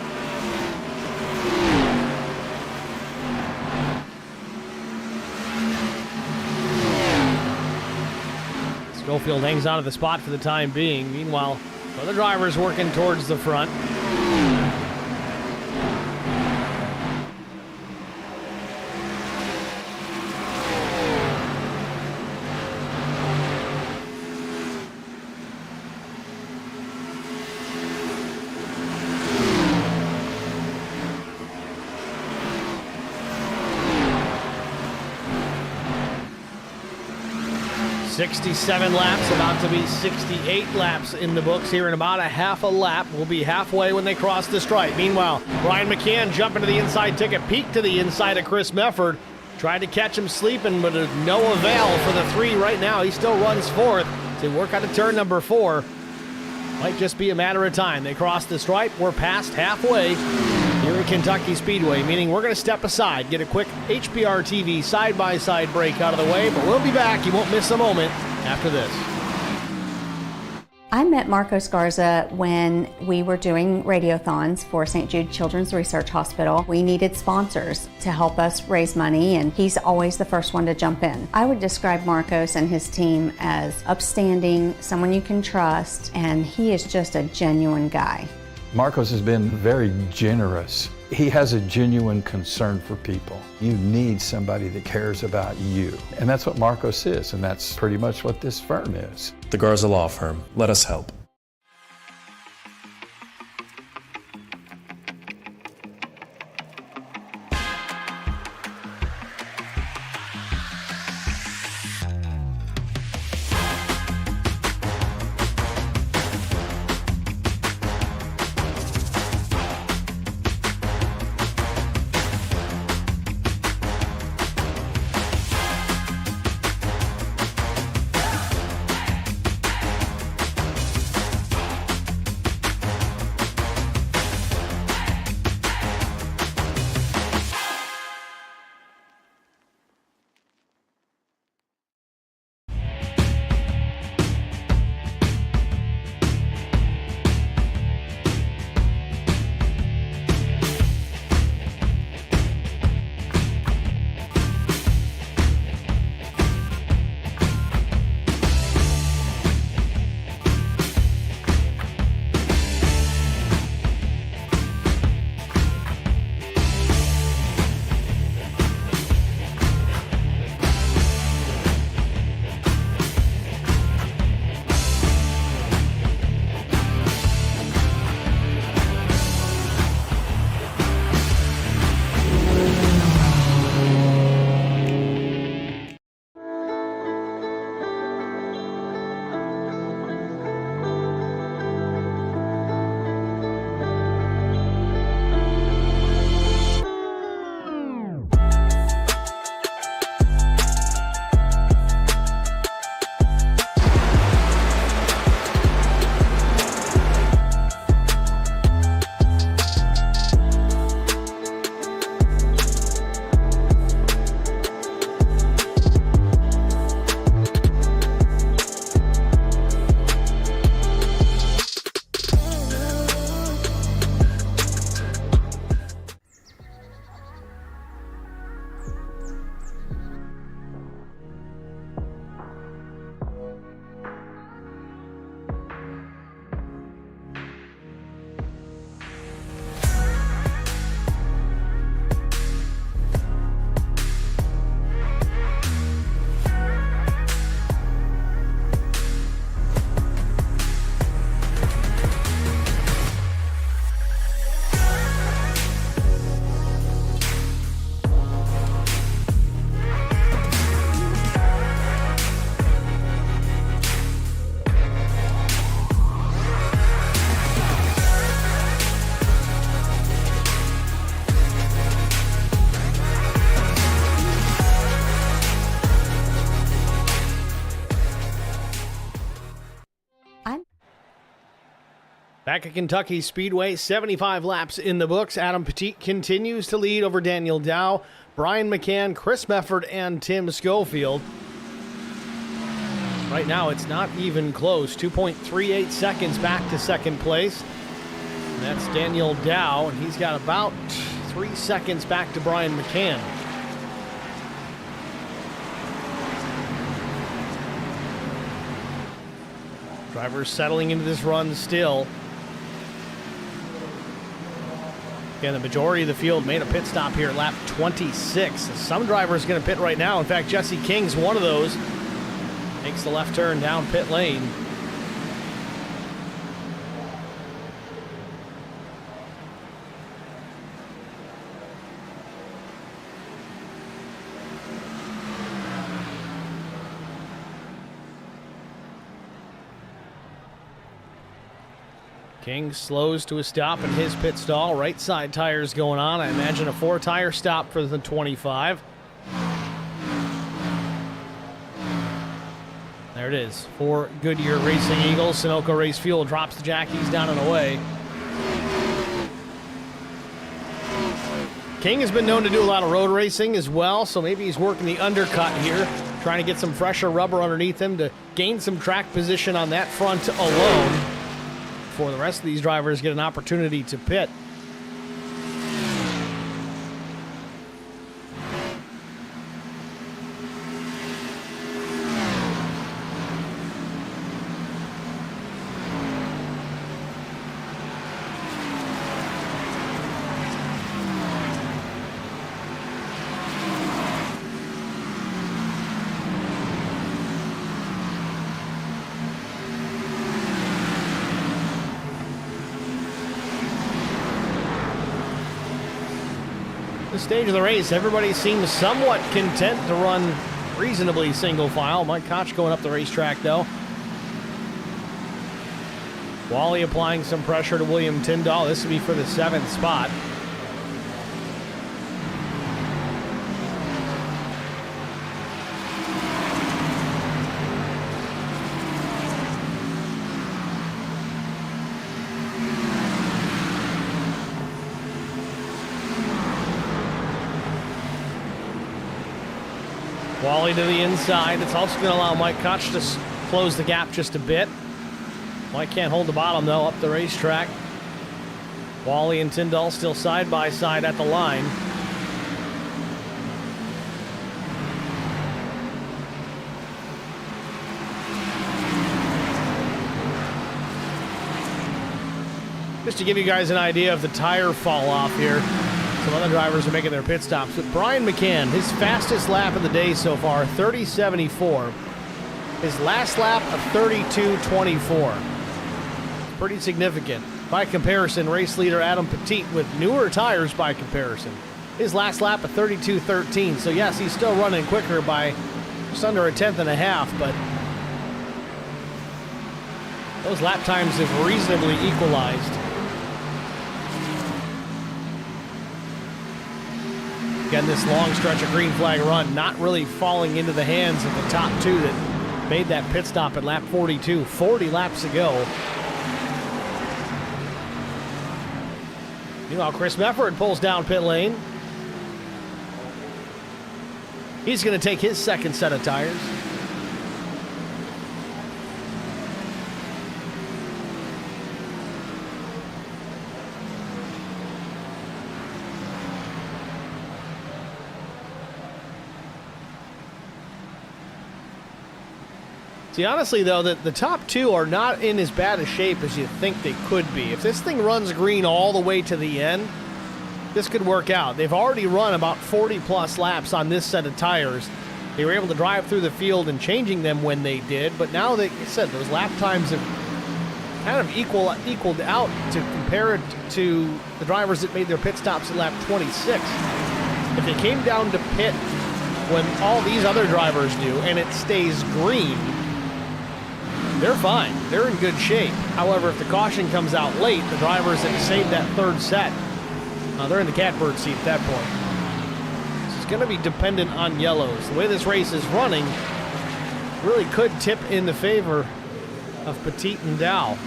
Schofield hangs on to the spot for the time being. Meanwhile, other drivers working towards the front. .67 laps, about to be 68 laps in the books here in about a half a lap. We'll be halfway when they cross the stripe. Meanwhile, Brian McCann jumping to the inside, took a peek to the inside of Chris Mefford. Tried to catch him sleeping, but no avail for the 3 right now. He still runs 4th to work out of turn number 4. Might just be a matter of time. They cross the stripe. We're past halfway here at Kentucky Speedway, meaning we're going to step aside, get a quick HPR TV side-by-side break out of the way, but we'll be back. You won't miss a moment after this. I met Marcos Garza when we were doing radiothons for St. Jude Children's Research Hospital. We needed sponsors to help us raise money, and he's always the first one to jump in. I would describe Marcos and his team as upstanding, someone you can trust, and he is just a genuine guy. Marcos has been very generous. He has a genuine concern for people. You need somebody that cares about you. And that's what Marcos is, and that's pretty much what this firm is. The Garza Law Firm. Let us help. Back at Kentucky Speedway, 75 laps in the books. Adam Petit continues to lead over Daniel Dow, Brian McCann, Chris Mefford, and Tim Schofield. Right now, it's not even close. 2.38 seconds back to second place. And that's Daniel Dow, and he's got about 3 seconds back to Brian McCann. Drivers settling into this run still. Again, the majority of the field made a pit stop here at lap 26. Some drivers going to pit right now. In fact, Jesse King's one of those. Makes the left turn down pit lane. King slows to a stop in his pit stall. Right side tires going on. I imagine a 4-tire stop for the 25. There it is. For Goodyear Racing Eagles. Sunoco Race Fuel drops the jackies down and away. King has been known to do a lot of road racing as well, so maybe he's working the undercut here, trying to get some fresher rubber underneath him to gain some track position on that front alone before the rest of these drivers get an opportunity to pit. This stage of the race, everybody seems somewhat content to run reasonably single file. Mike Koch going up the racetrack, though. Wally applying some pressure to William Tyndall. This will be for the 7th spot. Wally to the inside. It's also going to allow Mike Koch to close the gap just a bit. Mike can't hold the bottom, though, up the racetrack. Wally and Tyndall still side by side at the line. Just to give you guys an idea of the tire fall off here. Some other drivers are making their pit stops. But Brian McCann, his fastest lap of the day so far, 30.74. His last lap, a 32.24. Pretty significant. By comparison, race leader Adam Petit with newer tires by comparison. His last lap, a 32.13. So yes, he's still running quicker by just under a tenth and a half, but those lap times have reasonably equalized. Again, this long stretch of green flag run not really falling into the hands of the top two that made that pit stop at lap 42, 40 laps ago. Meanwhile, Chris Mefford pulls down pit lane. He's going to take his second set of tires. See, honestly, though, the top two are not in as bad a shape as you think they could be. If this thing runs green all the way to the end, this could work out. They've already run about 40-plus laps on this set of tires. They were able to drive through the field and changing them when they did, but now, like I said, those lap times have kind of equaled out to compare it to the drivers that made their pit stops at lap 26. If they came down to pit when all these other drivers do and it stays green, they're fine. They're in good shape. However, if the caution comes out late, the drivers that saved that third set, they're in the catbird seat at that point. This is going to be dependent on yellows. The way this race is running really could tip in the favor of Petit and Dow.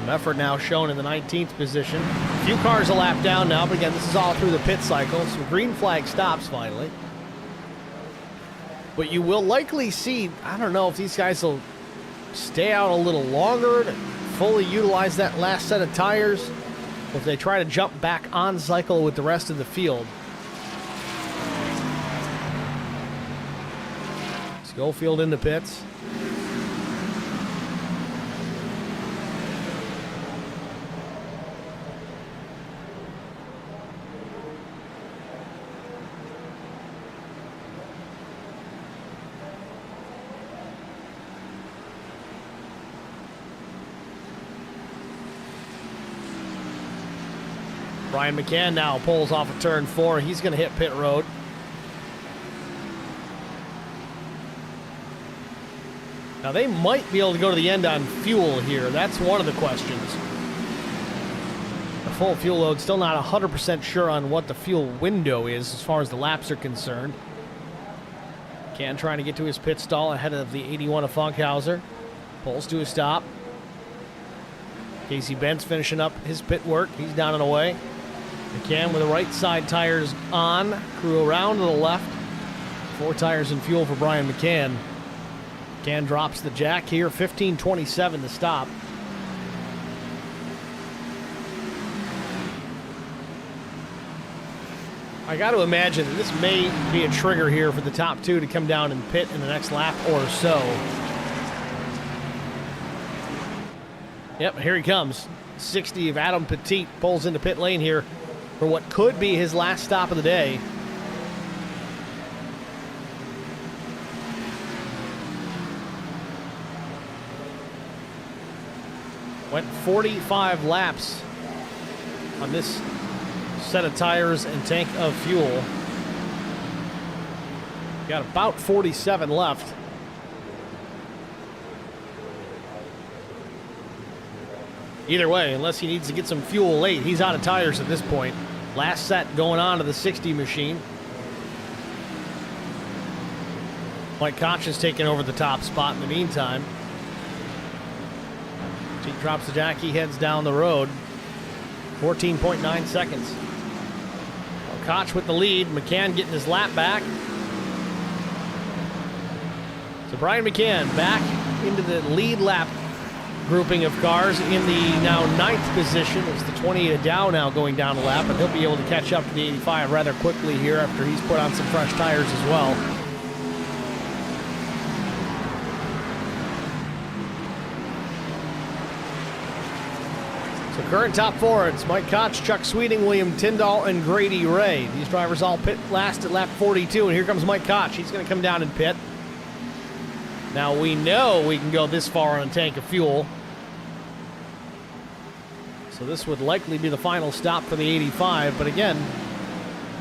Some effort now shown in the 19th position. A few cars a lap down now, but again, this is all through the pit cycle. So green flag stops finally. But you will likely see, I don't know if these guys will stay out a little longer to fully utilize that last set of tires, or if they try to jump back on cycle with the rest of the field. Schofield in the pits. Brian McCann now pulls off of turn 4. He's going to hit pit road. Now they might be able to go to the end on fuel here. That's one of the questions. The full fuel load, still not 100% sure on what the fuel window is as far as the laps are concerned. McCann trying to get to his pit stall ahead of the 81 of Funkhauser. Pulls to a stop. Casey Bentz finishing up his pit work. He's down and away. McCann with the right side tires on. Crew around to the left. 4 tires and fuel for Brian McCann. McCann drops the jack here. 15:27 to stop. I got to imagine that this may be a trigger here for the top 2 to come down and pit in the next lap or so. Yep, here he comes. 60 of Adam Petit pulls into pit lane here for what could be his last stop of the day. Went 45 laps on this set of tires and tank of fuel. Got about 47 left. Either way, unless he needs to get some fuel late, he's out of tires at this point. Last set going on to the 60 machine. Mike Koch is taking over the top spot in the meantime. He drops the jack, he heads down the road. 14.9 seconds. Well, Koch with the lead, McCann getting his lap back. So Brian McCann back into the lead lap grouping of cars in the now 9th position. It's the 28 of Dow now going down the lap, and he'll be able to catch up to the 85 rather quickly here after he's put on some fresh tires as well. So current top 4, it's Mike Koch, Chuck Sweeting, William Tyndall, and Grady Ray. These drivers all pit last at lap 42, and here comes Mike Koch. He's going to come down and pit. Now we know we can go this far on a tank of fuel. So this would likely be the final stop for the 85, but again,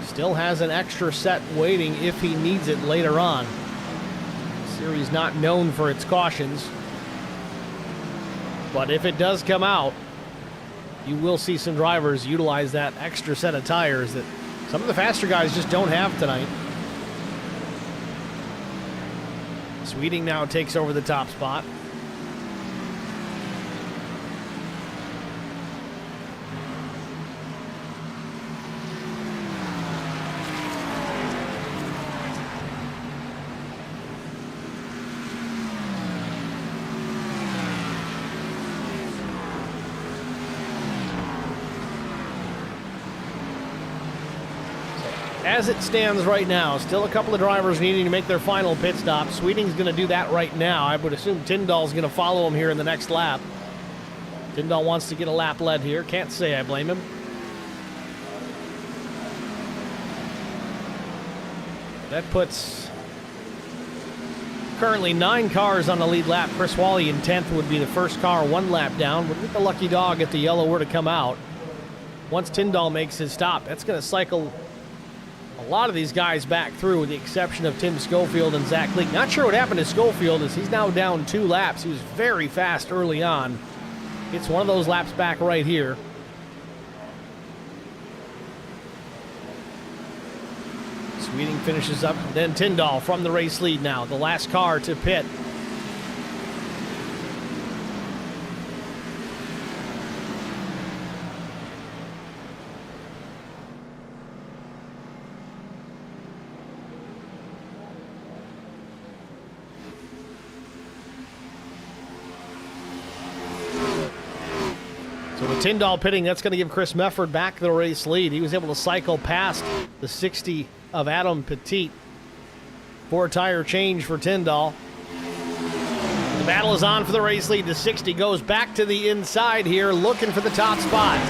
still has an extra set waiting if he needs it later on. The series not known for its cautions, but if it does come out, you will see some drivers utilize that extra set of tires that some of the faster guys just don't have tonight. Sweeting now takes over the top spot. As it stands right now, still a couple of drivers needing to make their final pit stop. Sweeting's going to do that right now. I would assume Tyndall's going to follow him here in the next lap. Tyndall wants to get a lap led here. Can't say I blame him. That puts currently 9 cars on the lead lap. Chris Wally in 10th would be the first car 1 lap down. Would get the lucky dog if the yellow were to come out. Once Tyndall makes his stop, that's going to cycle a lot of these guys back through, with the exception of Tim Schofield and Zach Leake. Not sure what happened to Schofield, as he's now down 2 laps. He was very fast early on. It's one of those laps back right here. Sweeting finishes up, then Tyndall from the race lead now, the last car to pit. Tyndall pitting, that's going to give Chris Mefford back the race lead. He was able to cycle past the 60 of Adam Petit. 4-tire change for Tyndall. The battle is on for the race lead. The 60 goes back to the inside here, looking for the top spot.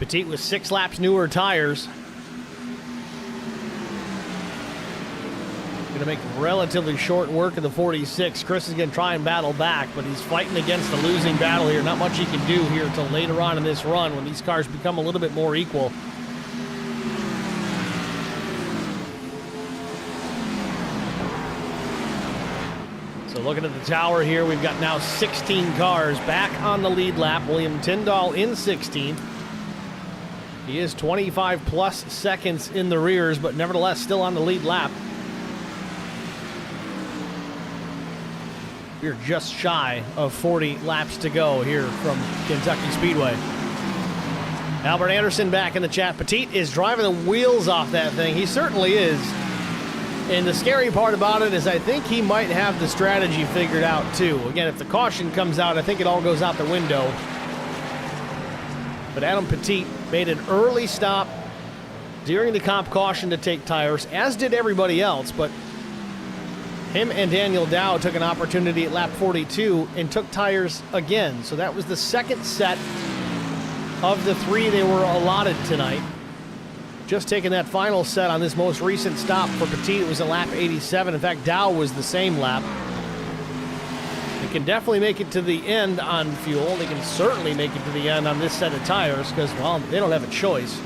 Petit with 6 laps newer tires. Going to make relatively short work of the 46. Chris is going to try and battle back, but he's fighting against the losing battle here. Not much he can do here until later on in this run when these cars become a little bit more equal. So looking at the tower here, we've got now 16 cars back on the lead lap. William Tyndall in 16th. He is 25 plus seconds in the rears, but nevertheless still on the lead lap. We're just shy of 40 laps to go here from Kentucky Speedway. Albert Anderson back in the chat. Petit is driving the wheels off that thing. He certainly is. And the scary part about it is I think he might have the strategy figured out too. Again, if the caution comes out, I think it all goes out the window. But Adam Petit made an early stop during the comp caution to take tires, as did everybody else, but him and Daniel Dow took an opportunity at lap 42 and took tires again. So that was the second set of the 3 they were allotted tonight. Just taking that final set on this most recent stop for Petit, it was at lap 87. In fact, Dow was the same lap. They can definitely make it to the end on fuel. They can certainly make it to the end on this set of tires because, well, they don't have a choice.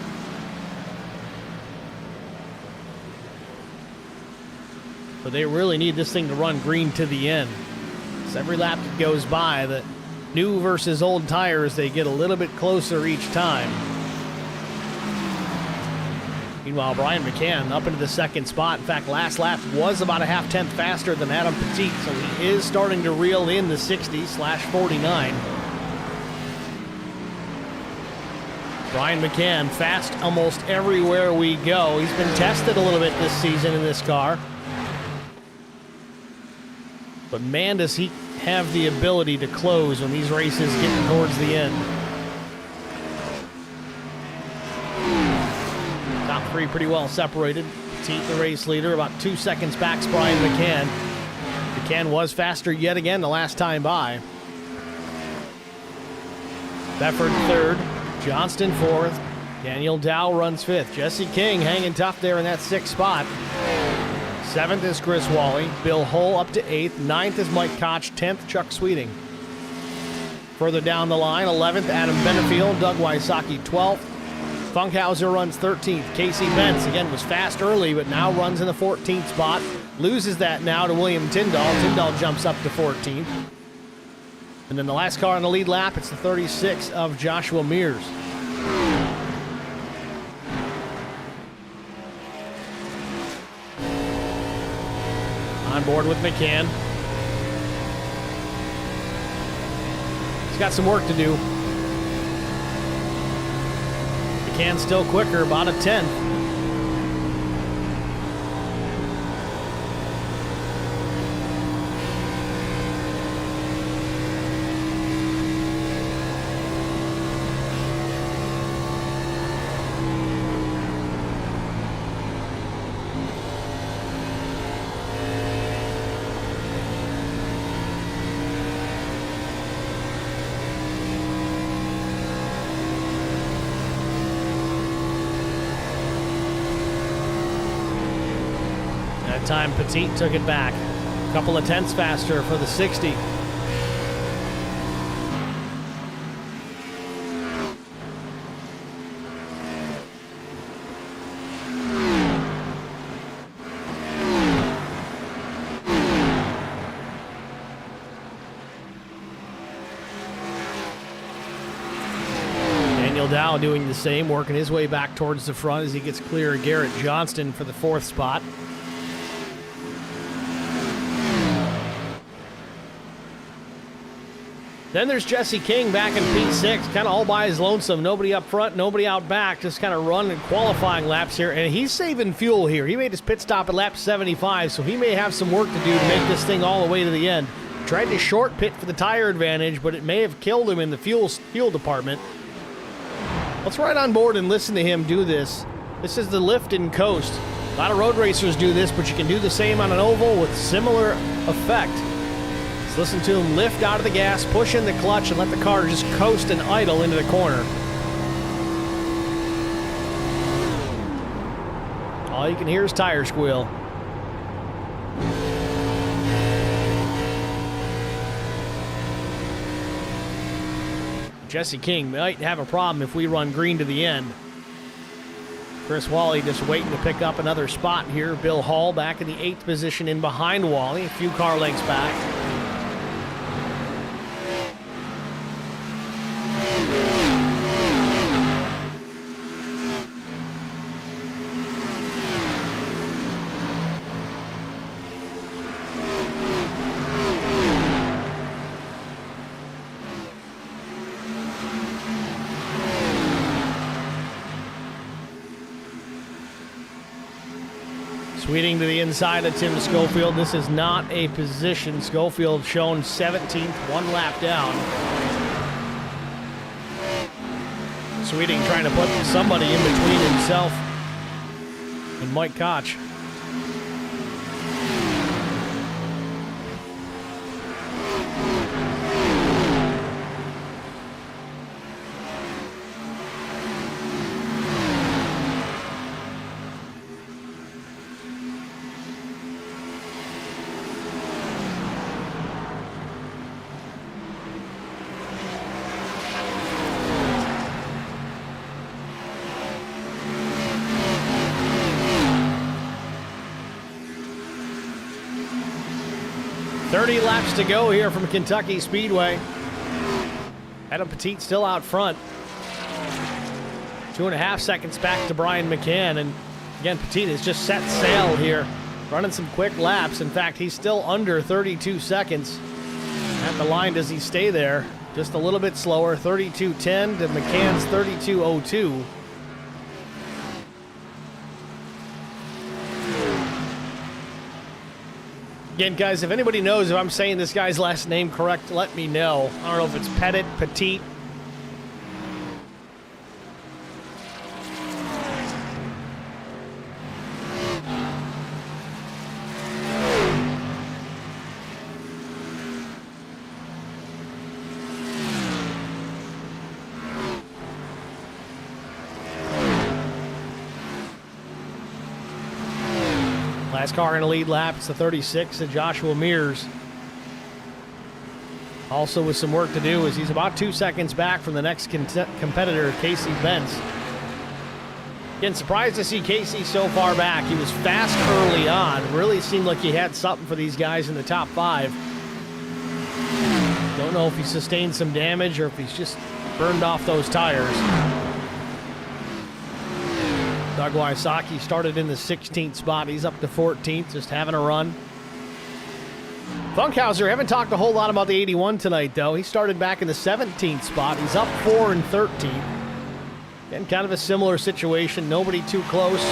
But they really need this thing to run green to the end. So every lap that goes by, the new versus old tires, they get a little bit closer each time. Meanwhile, Brian McCann up into the second spot. In fact, last lap was about a half-tenth faster than Adam Petit, so he is starting to reel in the 60/49. Brian McCann fast almost everywhere we go. He's been tested a little bit this season in this car. But man, does he have the ability to close when these races get towards the end. Top 3 pretty well separated. Petit, the race leader, about 2 seconds back, Brian McCann. McCann was faster yet again the last time by. Befford third, Johnston fourth, Daniel Dow runs fifth. Jesse King hanging tough there in that 6th spot. 7th is Chris Wally. Bill Hull up to 8th. 9th is Mike Koch. 10th, Chuck Sweeting. Further down the line, 11th, Adam Benefield. Doug Wysocki, 12th. Funkhauser runs 13th. Casey Bentz, again, was fast early, but now runs in the 14th spot. Loses that now to William Tyndall. Tyndall jumps up to 14th. And then the last car on the lead lap, it's the 36 of Joshua Mears. On board with McCann. He's got some work to do. McCann's still quicker, about a 10th. Time Petit took it back. A couple of tenths faster for the 60. Daniel Dow doing the same, working his way back towards the front as he gets clear of Garrett Johnston for the 4th spot. Then there's Jesse King back in P6, kind of all by his lonesome. Nobody up front, nobody out back, just kind of running qualifying laps here. And he's saving fuel here. He made his pit stop at lap 75, so he may have some work to do to make this thing all the way to the end. Tried to short pit for the tire advantage, but it may have killed him in the fuel department. Let's ride on board and listen to him do this. This is the lift and coast. A lot of road racers do this, but you can do the same on an oval with similar effect. Let's listen to him lift out of the gas, push in the clutch, and let the car just coast and idle into the corner. All you can hear is tire squeal. Jesse King might have a problem if we run green to the end. Chris Wally just waiting to pick up another spot here. Bill Hall back in the 8th position in behind Wally, a few car lengths back. Sweeting to the inside of Tim Schofield. This is not a position. Schofield shown 17th, 1 lap down. Sweeting trying to put somebody in between himself and Mike Koch. .30 laps to go here from Kentucky Speedway. Adam Petit still out front. 2.5 seconds back to Brian McCann. And again, Petit has just set sail here, running some quick laps. In fact, he's still under 32 seconds. At the line, does he stay there? Just a little bit slower, 32.10 to McCann's 32.02. Again, guys, if anybody knows if I'm saying this guy's last name correct, let me know. I don't know if it's Pettit, Petit. Last car in the lead lap, it's the 36 of Joshua Mears. Also with some work to do as he's about 2 seconds back from the next competitor, Casey Bentz. Again, surprised to see Casey so far back. He was fast early on. Really seemed like he had something for these guys in the top 5. Don't know if he sustained some damage or if he's just burned off those tires. Doug Wysocki started in the 16th spot. He's up to 14th, just having a run. Funkhauser, haven't talked a whole lot about the 81 tonight, though. He started back in the 17th spot. He's up 4 and 13. Again, kind of a similar situation. Nobody too close.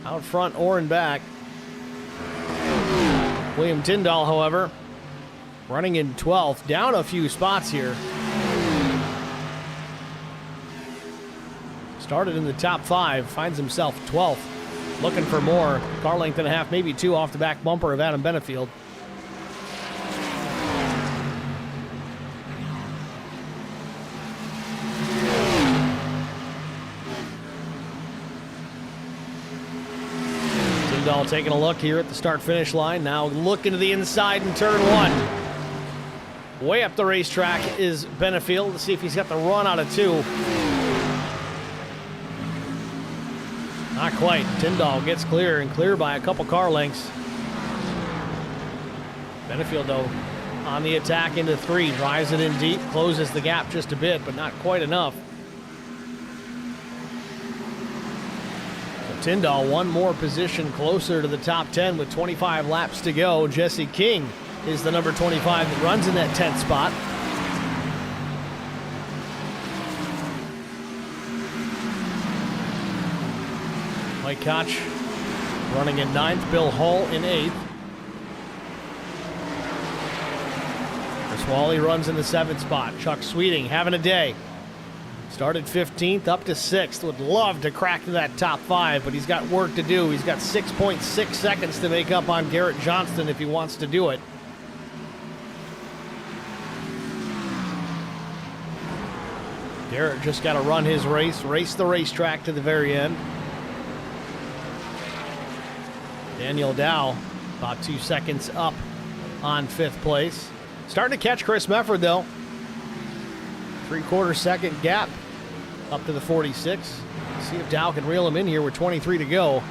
Out front or in back. William Tyndall, however, running in 12th. Down a few spots here. Started in the top 5, finds himself 12th. Looking for more. Car length and a half, maybe 2 off the back bumper of Adam Benefield. Tyndall taking a look here at the start-finish line. Now looking to the inside in turn 1. Way up the racetrack is Benefield. Let's see if he's got the run out of 2. Not quite. Tyndall gets clear and clear by a couple car lengths. Benefield, though, on the attack into 3. Drives it in deep, closes the gap just a bit, but not quite enough. So Tyndall, one more position closer to the top 10 with 25 laps to go. Jesse King is the number 25 that runs in that 10th spot. Mike Koch running in 9th, Bill Hull in 8th. Chris Wally runs in the 7th spot. Chuck Sweeting having a day. Started 15th up to 6th. Would love to crack that top 5, but he's got work to do. He's got 6.6 seconds to make up on Garrett Johnston if he wants to do it. Garrett just got to run his race the racetrack to the very end. Daniel Dow about 2 seconds up on 5th place. Starting to catch Chris Mefford, though. 3/4 second gap up to the 46. See if Dow can reel him in here with 23 to go.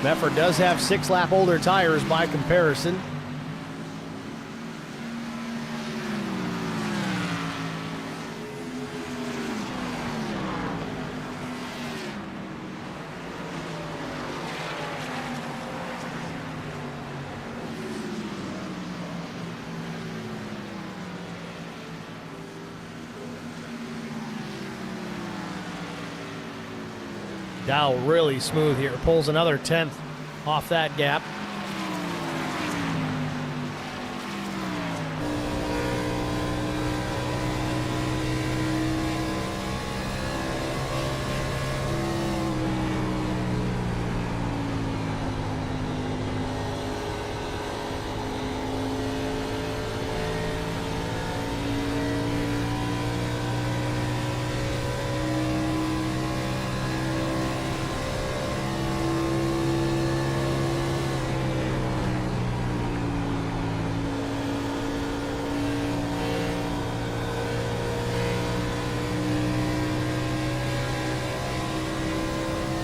Mefford does have 6-lap older tires by comparison. Dow really smooth here. Pulls another 10th off that gap.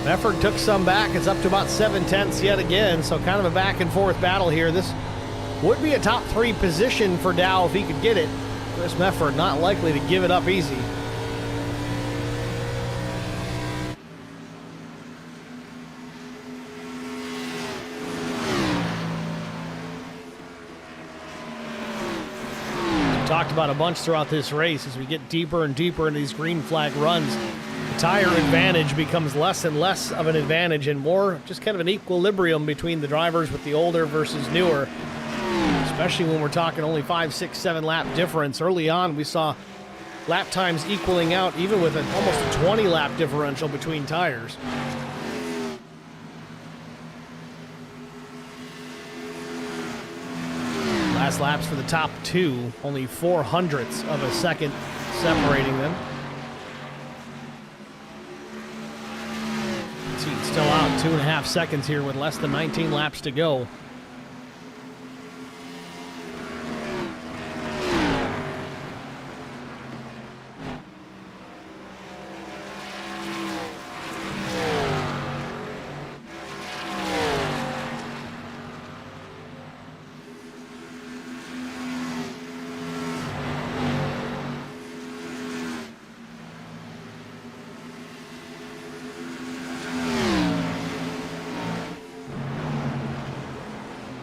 Mefford took some back. It's up to about 7/10 yet again, so kind of a back and forth battle here. This would be a top 3 position for Dow if he could get it. Chris Mefford not likely to give it up easy. We talked about a bunch throughout this race as we get deeper and deeper into these green flag runs. Tire advantage becomes less and less of an advantage and more just kind of an equilibrium between the drivers with the older versus newer, especially when we're talking only 5, 6, 7 lap difference. Early on, we saw lap times equaling out even with almost a 20 lap differential between tires. Last laps for the top 2, only 0.04 of a second separating them. Still out 2.5 seconds here with less than 19 laps to go.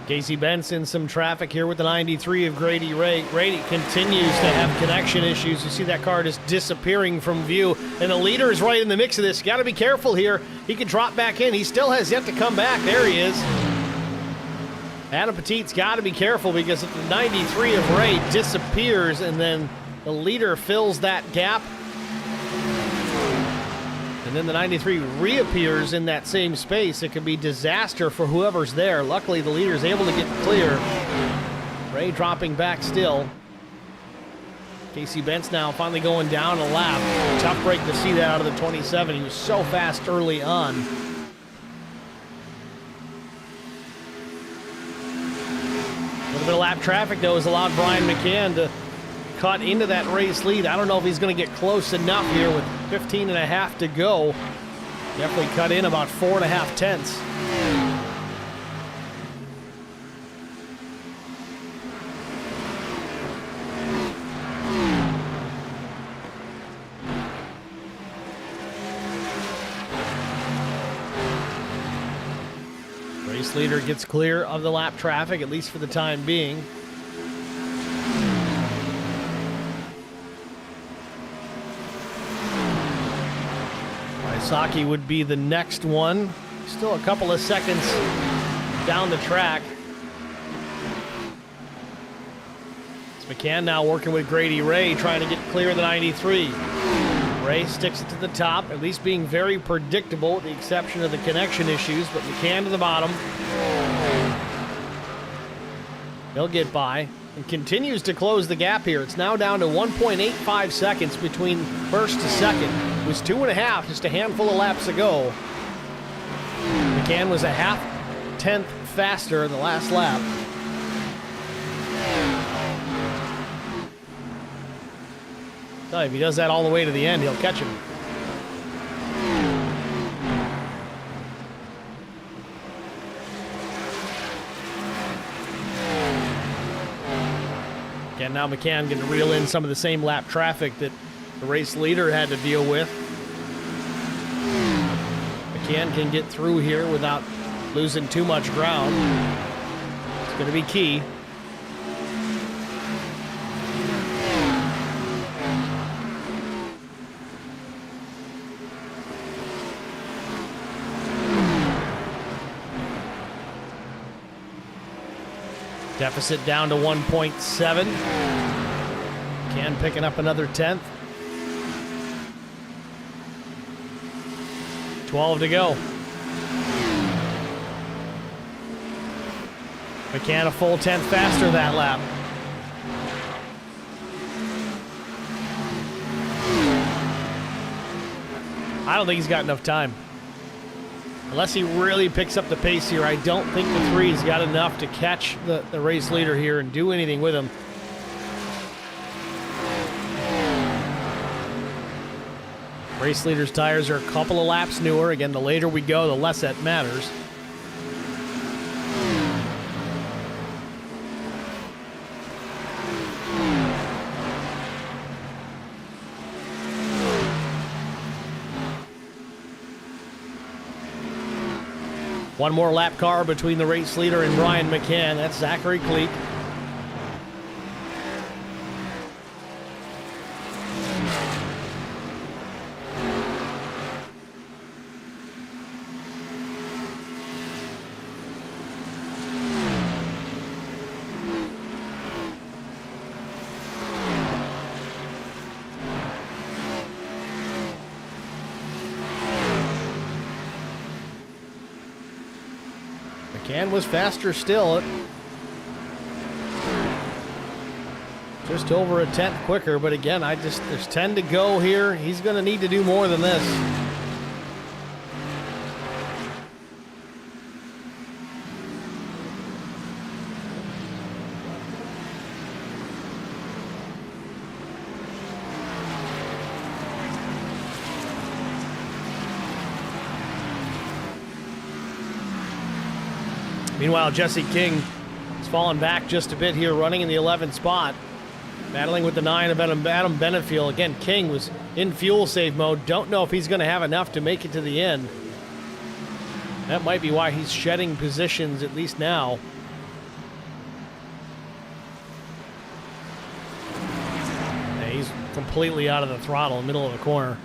Casey Benson, some traffic here with the 93 of Grady Ray. Grady continues to have connection issues. You see that car just disappearing from view, and the leader is right in the mix of this. Got to be careful here. He can drop back in. He still has yet to come back. There he is. Adam Petit's got to be careful because if the 93 of Ray disappears and then the leader fills that gap, and then the 93 reappears in that same space, it could be disaster for whoever's there. Luckily, the leader is able to get clear. Ray dropping back still. Casey Bentz now finally going down a lap. Tough break to see that out of the 27. He was so fast early on. A little bit of lap traffic, though, has allowed Brian McCann to cut into that race lead. I don't know if he's going to get close enough here with 15.5 to go. Definitely cut in about 4.5 tenths. Race leader gets clear of the lap traffic, at least for the time being. Saki would be the next one. Still a couple of seconds down the track. It's McCann now working with Grady Ray, trying to get clear of the 93. Ray sticks it to the top, at least being very predictable with the exception of the connection issues, but McCann to the bottom. He'll get by and continues to close the gap here. It's now down to 1.85 seconds between first to second. It was 2.5 just a handful of laps ago. McCann was a half tenth faster in the last lap. Tell you, if he does that all the way to the end, he'll catch him. Again, now McCann going to reel in some of the same lap traffic that the race leader had to deal with. McCann can get through here without losing too much ground. It's going to be key. Deficit down to 1.7. Can picking up another 10th. 12 to go. McCann a full 10th faster that lap. I don't think he's got enough time. Unless he really picks up the pace here, I don't think the three's got enough to catch the race leader here and do anything with him. Race leader's tires are a couple of laps newer. Again, the later we go, the less that matters. One more lap car between the race leader and Brian McCann. That's Zachary Cleek. McCann was faster still. Just over a 10th quicker, but again, there's 10 to go here. He's going to need to do more than this. Meanwhile, Jesse King has fallen back just a bit here, running in the 11th spot. Battling with the 9 of Adam Benefiel. Again, King was in fuel save mode. Don't know if he's going to have enough to make it to the end. That might be why he's shedding positions, at least now. Yeah, he's completely out of the throttle, middle of the corner.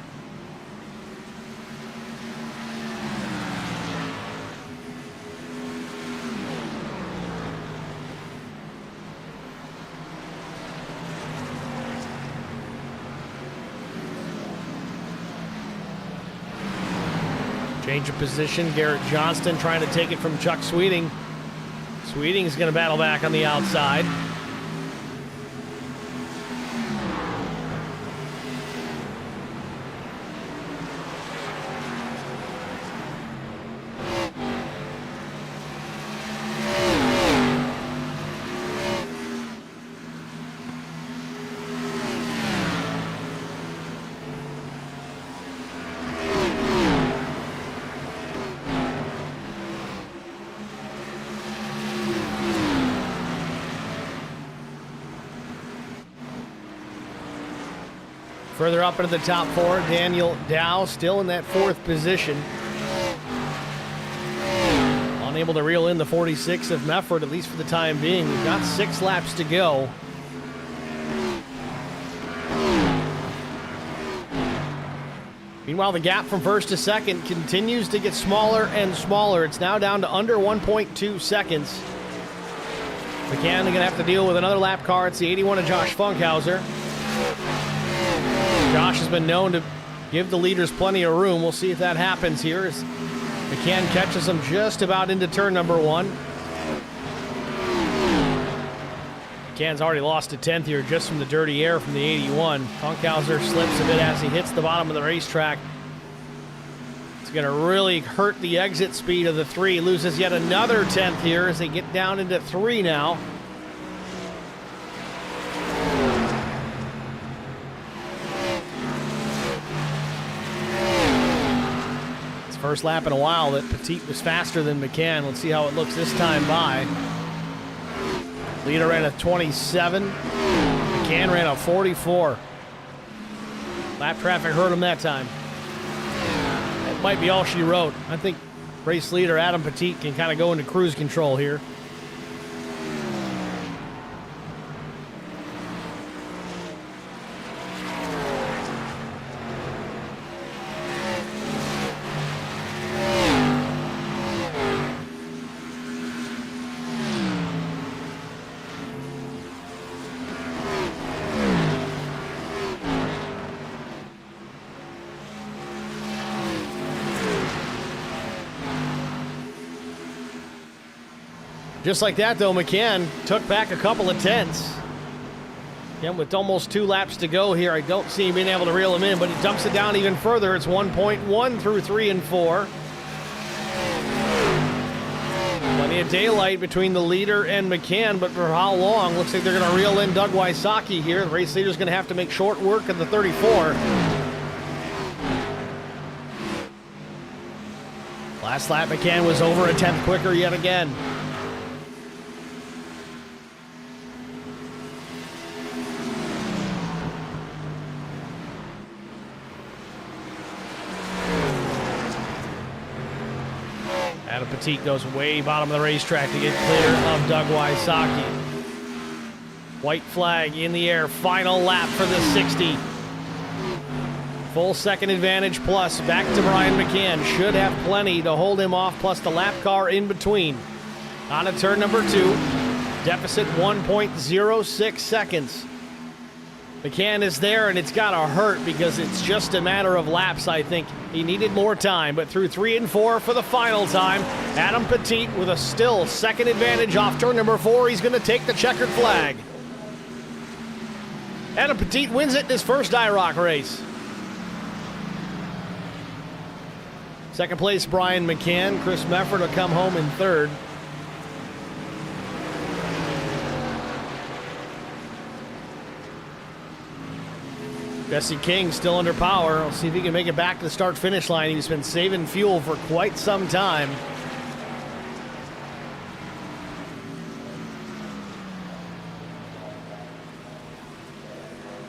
Change of position. Garrett Johnston trying to take it from Chuck Sweeting. Sweeting's going to battle back on the outside. Further up into the top 4, Daniel Dow still in that 4th position. Unable to reel in the 46 of Mefford, at least for the time being. We've got 6 laps to go. Meanwhile, the gap from first to second continues to get smaller and smaller. It's now down to under 1.2 seconds. McCann going to have to deal with another lap car. It's the 81 of Josh Funkhauser. Josh has been known to give the leaders plenty of room. We'll see if that happens here as McCann catches him just about into turn number 1. McCann's already lost a 10th here just from the dirty air from the 81. Funkhauser slips a bit as he hits the bottom of the racetrack. It's going to really hurt the exit speed of the 3. Loses yet another 10th here as they get down into 3 now. It's first lap in a while that Petit was faster than McCann. Let's see how it looks this time by. Leader ran a 27. McCann ran a 44. Lap traffic hurt him that time. That might be all she wrote. I think race leader Adam Petit can kind of go into cruise control here. Just like that, though, McCann took back a couple of tenths. Again, with almost 2 laps to go here, I don't see him being able to reel him in, but he dumps it down even further. It's 1.1 through 3 and 4. Plenty of daylight between the leader and McCann, but for how long? Looks like they're going to reel in Doug Wysocki here. The race leader's going to have to make short work of the 34. Last lap, McCann was over a 10th quicker yet again. Adam Petit goes way bottom of the racetrack to get clear of Doug Wysocki. White flag in the air. Final lap for the 60. Full second advantage plus. Back to Brian McCann. Should have plenty to hold him off, plus the lap car in between. On to turn number 2. Deficit 1.06 seconds. McCann is there, and it's got to hurt because it's just a matter of laps, I think. He needed more time, but through 3 and 4 for the final time, Adam Petit with a still second advantage off turn number 4. He's going to take the checkered flag. Adam Petit wins it in his first IROC race. Second place, Brian McCann. Chris Mefford will come home in third. Jesse King still under power. We'll see if he can make it back to the start-finish line. He's been saving fuel for quite some time.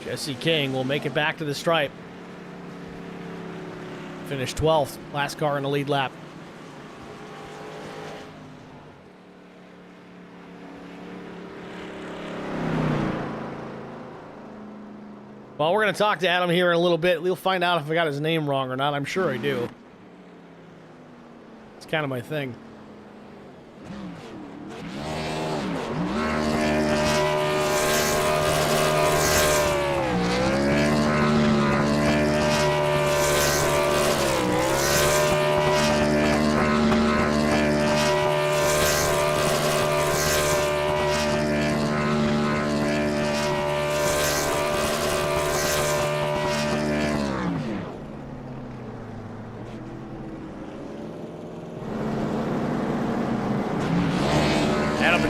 Jesse King will make it back to the stripe. Finished 12th, last car in the lead lap. Well, we're going to talk to Adam here in a little bit. We'll find out if I got his name wrong or not. I'm sure I do. It's kind of my thing.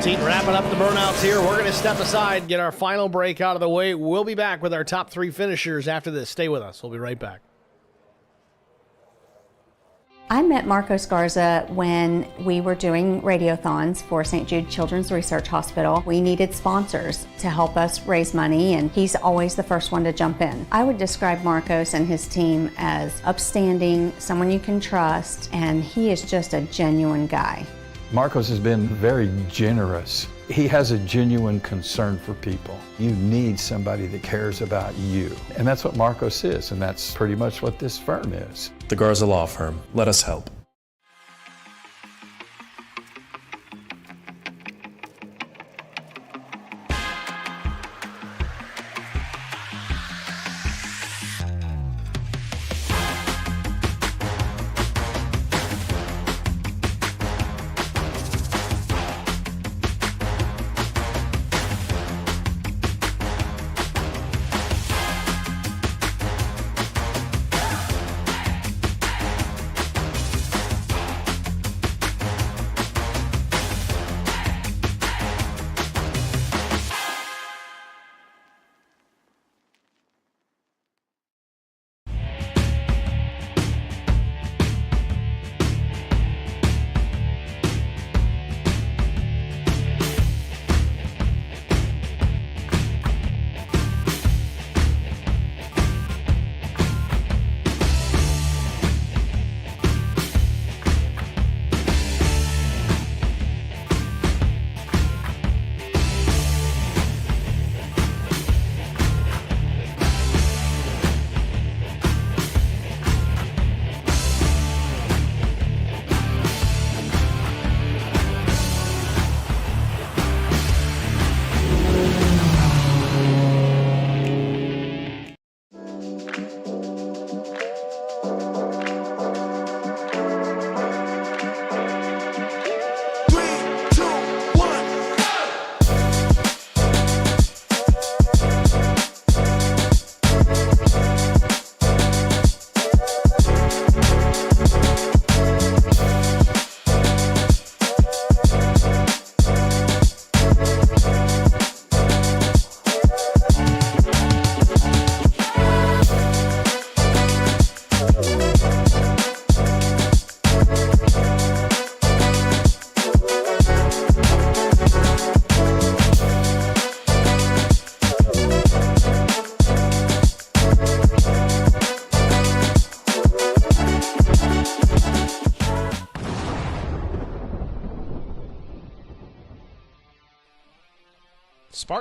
Wrapping up the burnouts here. We're going to step aside, get our final break out of the way. We'll be back with our top 3 finishers after this. Stay with us. We'll be right back. I met Marcos Garza when we were doing radiothons for St. Jude Children's Research Hospital. We needed sponsors to help us raise money, and he's always the first one to jump in. I would describe Marcos and his team as upstanding, someone you can trust, and he is just a genuine guy. Marcos has been very generous. He has a genuine concern for people. You need somebody that cares about you. And that's what Marcos is, and that's pretty much what this firm is. The Garza Law Firm. Let us help.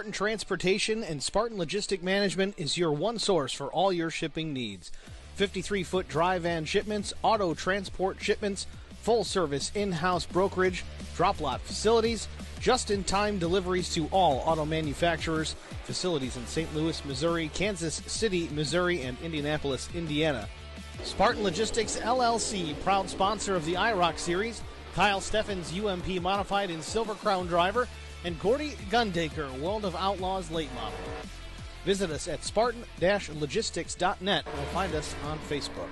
Spartan Transportation and Spartan Logistic Management is your one source for all your shipping needs. 53-foot dry van shipments, auto transport shipments, full-service in-house brokerage, drop lot facilities, just-in-time deliveries to all auto manufacturers, facilities in St. Louis, Missouri, Kansas City, Missouri, and Indianapolis, Indiana. Spartan Logistics LLC, proud sponsor of the IROC Series, Kyle Steffens UMP Modified and Silver Crown Driver, and Gordy Gundaker, World of Outlaws Late Model. Visit us at spartan-logistics.net or find us on Facebook.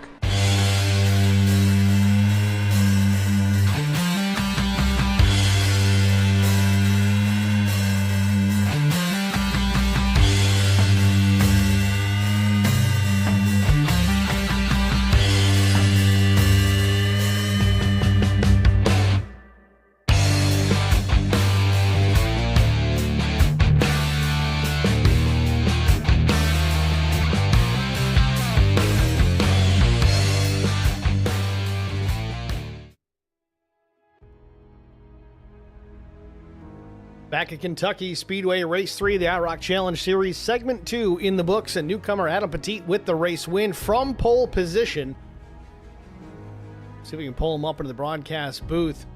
Back at Kentucky Speedway Race 3, the IROC Challenge Series, Segment 2 in the books, and newcomer Adam Petit with the race win from pole position. See if we can pull him up into the broadcast booth.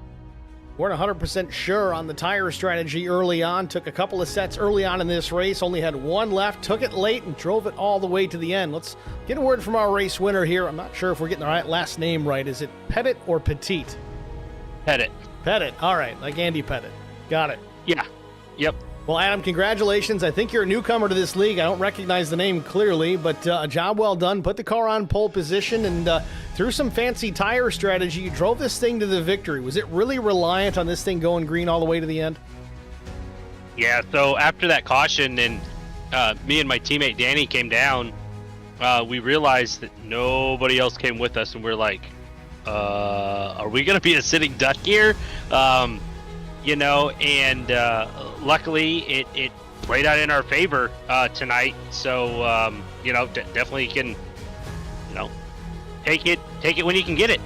Weren't 100% sure on the tire strategy early on. Took a couple of sets early on in this race. Only had one left. Took it late and drove it all the way to the end. Let's get a word from our race winner here. I'm not sure if we're getting the right last name right. Is it Pettit or Petit? Pettit. Pettit. All right, like Andy Pettit. Got it. Yeah. Yep. Well, Adam, congratulations. I think you're a newcomer to this league. I don't recognize the name clearly, but a job well done. Put the car on pole position, and through some fancy tire strategy, you drove this thing to the victory. Was it really reliant on this thing going green all the way to the end? Yeah, so after that caution and me and my teammate Danny came down, we realized that nobody else came with us, and we're like, are we going to be a sitting duck here? And luckily it played out in our favor tonight. So, definitely can, take it when you can get it.